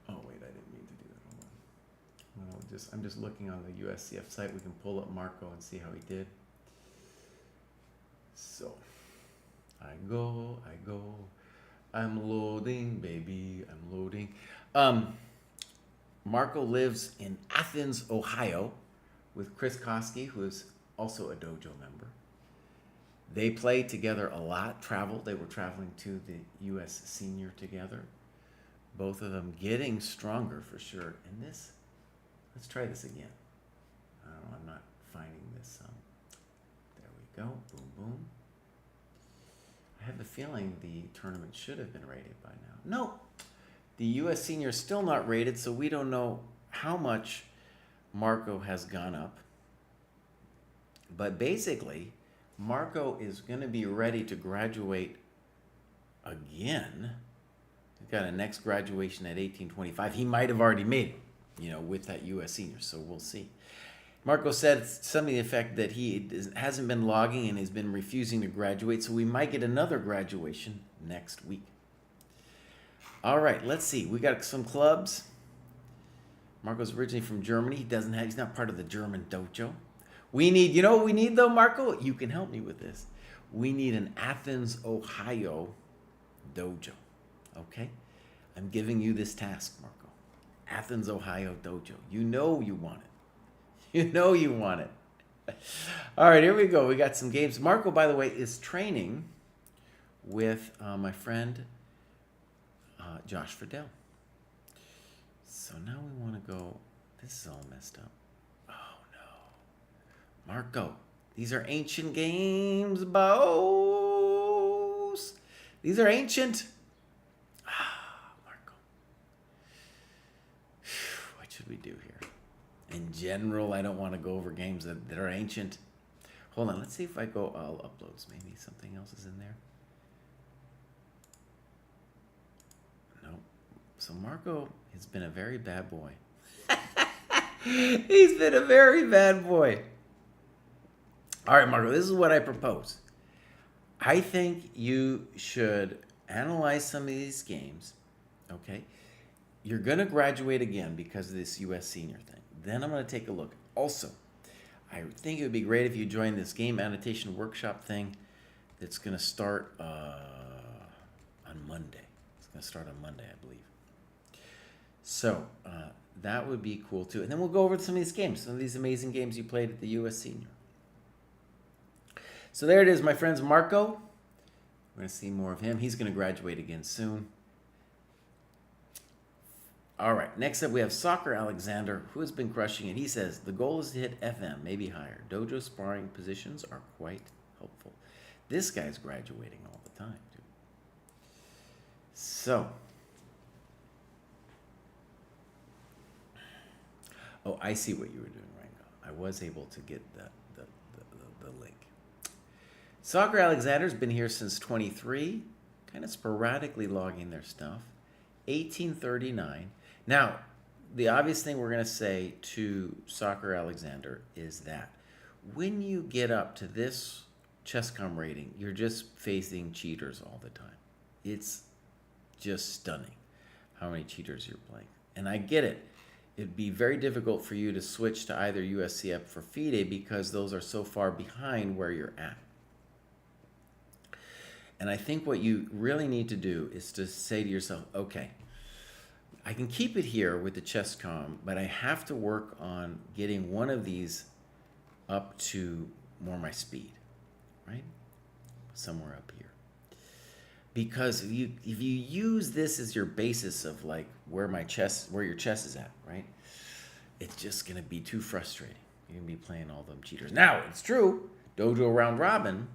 Oh wait, I didn't mean to do that. Hold on. I'm just looking on the USCF site. We can pull up Marco and see how he did. So I go. I'm loading, baby. I'm loading. Marco lives in Athens, Ohio, with Chris Koski, who is also a dojo member. They play together a lot, They were traveling to the U.S. Senior together. Both of them getting stronger for sure. And this, let's try this again. I don't know, I'm not finding this. There we go, boom, boom. I have the feeling the tournament should have been rated by now. No, the U.S. Senior is still not rated, so we don't know how much Marco has gone up. But basically, Marco is going to be ready to graduate again. He's got a next graduation at 1825. He might have already made it, with that U.S. Senior, so we'll see. Marco said something to the effect that he hasn't been logging and has been refusing to graduate, so we might get another graduation next week. All right, let's see. We got some clubs. Marco's originally from Germany. He's not part of the German dojo. We need, what we need though, Marco? You can help me with this. We need an Athens, Ohio dojo. Okay? I'm giving you this task, Marco. Athens, Ohio dojo. You know you want it. You know you want it. All right, here we go. We got some games. Marco, by the way, is training with my friend Josh Friedel. So now we want to go. This is all messed up. Marco, these are ancient games, boss. These are ancient. Marco. What should we do here? In general, I don't want to go over games that are ancient. Hold on, let's see if I go all uploads. Maybe something else is in there. No. So Marco has been a very bad boy. He's been a very bad boy. All right, Marco, this is what I propose. I think you should analyze some of these games, okay? You're going to graduate again because of this U.S. Senior thing. then I'm going to take a look. Also, I think it would be great if you joined this game annotation workshop thing that's going to start on Monday. It's going to start on Monday, I believe. So that would be cool too. And then we'll go over some of these games, some of these amazing games you played at the U.S. Senior. So there it is, my friends. Marco. We're going to see more of him. He's going to graduate again soon. All right, next up we have Soccer Alexander, who has been crushing it. He says, the goal is to hit FM, maybe higher. Dojo sparring positions are quite helpful. This guy's graduating all the time, dude. So. Oh, I see what you were doing right now. I was able to get the link. Soccer Alexander's been here since 23, kind of sporadically logging their stuff. 1839. Now, the obvious thing we're going to say to Soccer Alexander is that when you get up to this ChessCom rating, you're just facing cheaters all the time. It's just stunning how many cheaters you're playing. And I get it. It'd be very difficult for you to switch to either USCF or FIDE because those are so far behind where you're at. And I think what you really need to do is to say to yourself, okay, I can keep it here with the ChessCom, but I have to work on getting one of these up to more my speed, right? Somewhere up here. Because if you use this as your basis of like where your chess is at, right? It's just gonna be too frustrating. You're gonna be playing all them cheaters. Now, it's true, Dojo round robin,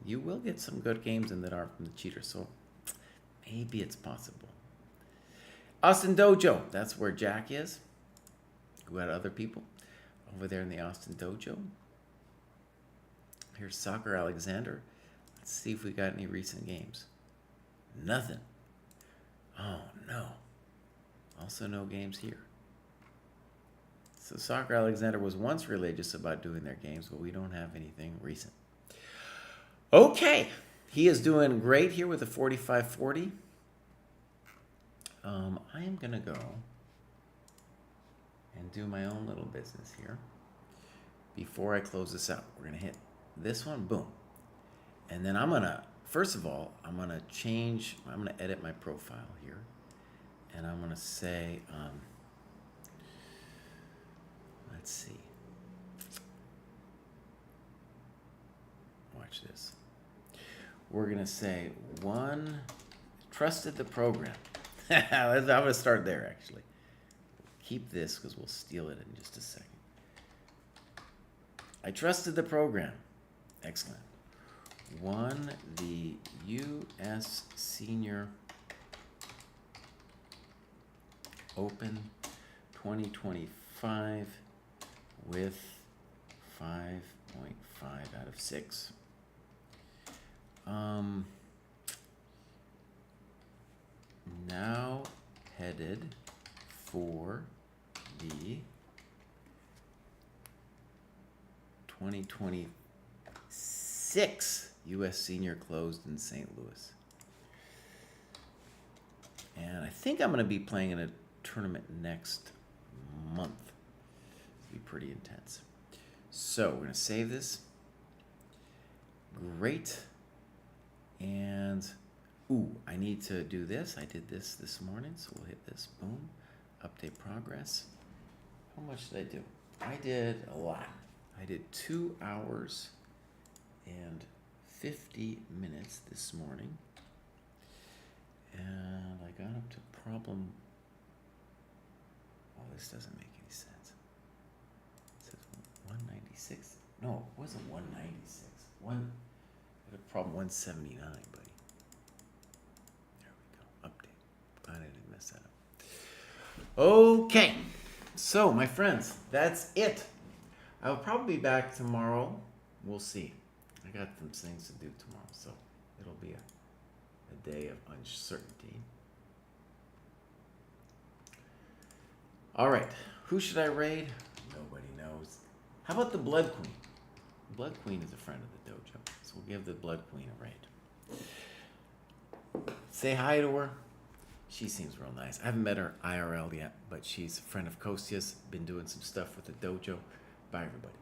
you will get some good games in that aren't from the cheaters, so maybe it's possible. Austin Dojo, that's where Jack is. Who had other people over there in the Austin Dojo. Here's Soccer Alexander. Let's see if we got any recent games. Nothing. Oh, no. Also no games here. So Soccer Alexander was once religious about doing their games, but we don't have anything recent. Okay. He is doing great here with a 45-40. I am going to go and do my own little business here. Before I close this out, we're going to hit this one, boom. And then I'm going to, first of all, I'm going to edit my profile here. And I'm going to say, let's see. Watch this. We're going to say trusted the program. I'm going to start there, actually. Keep this because we'll steal it in just a second. I trusted the program. Excellent. Won the U.S. Senior Open 2025 with 5.5 out of 6. Now headed for the 2026 U.S. Senior closed in St. Louis. And I think I'm going to be playing in a tournament next month. It'll be pretty intense. So we're going to save this. Great. And, I need to do this. I did this morning, so we'll hit this. Boom. Update progress. How much did I do? I did a lot. I did 2 hours and 50 minutes this morning. And I got up to problem. Oh, this doesn't make any sense. It says 196. No, it wasn't 196. I got problem 179, buddy. There we go. Update. Glad I didn't mess that up. Okay. So, my friends, that's it. I'll probably be back tomorrow. We'll see. I got some things to do tomorrow, so it'll be a day of uncertainty. All right. Who should I raid? Nobody knows. How about the Blood Queen? The Blood Queen is a friend of the dojo, so we'll give the Blood Queen a raid. Say hi to her. She seems real nice. I haven't met her IRL yet, but she's a friend of Kostya's. Been doing some stuff with the dojo. Bye, everybody.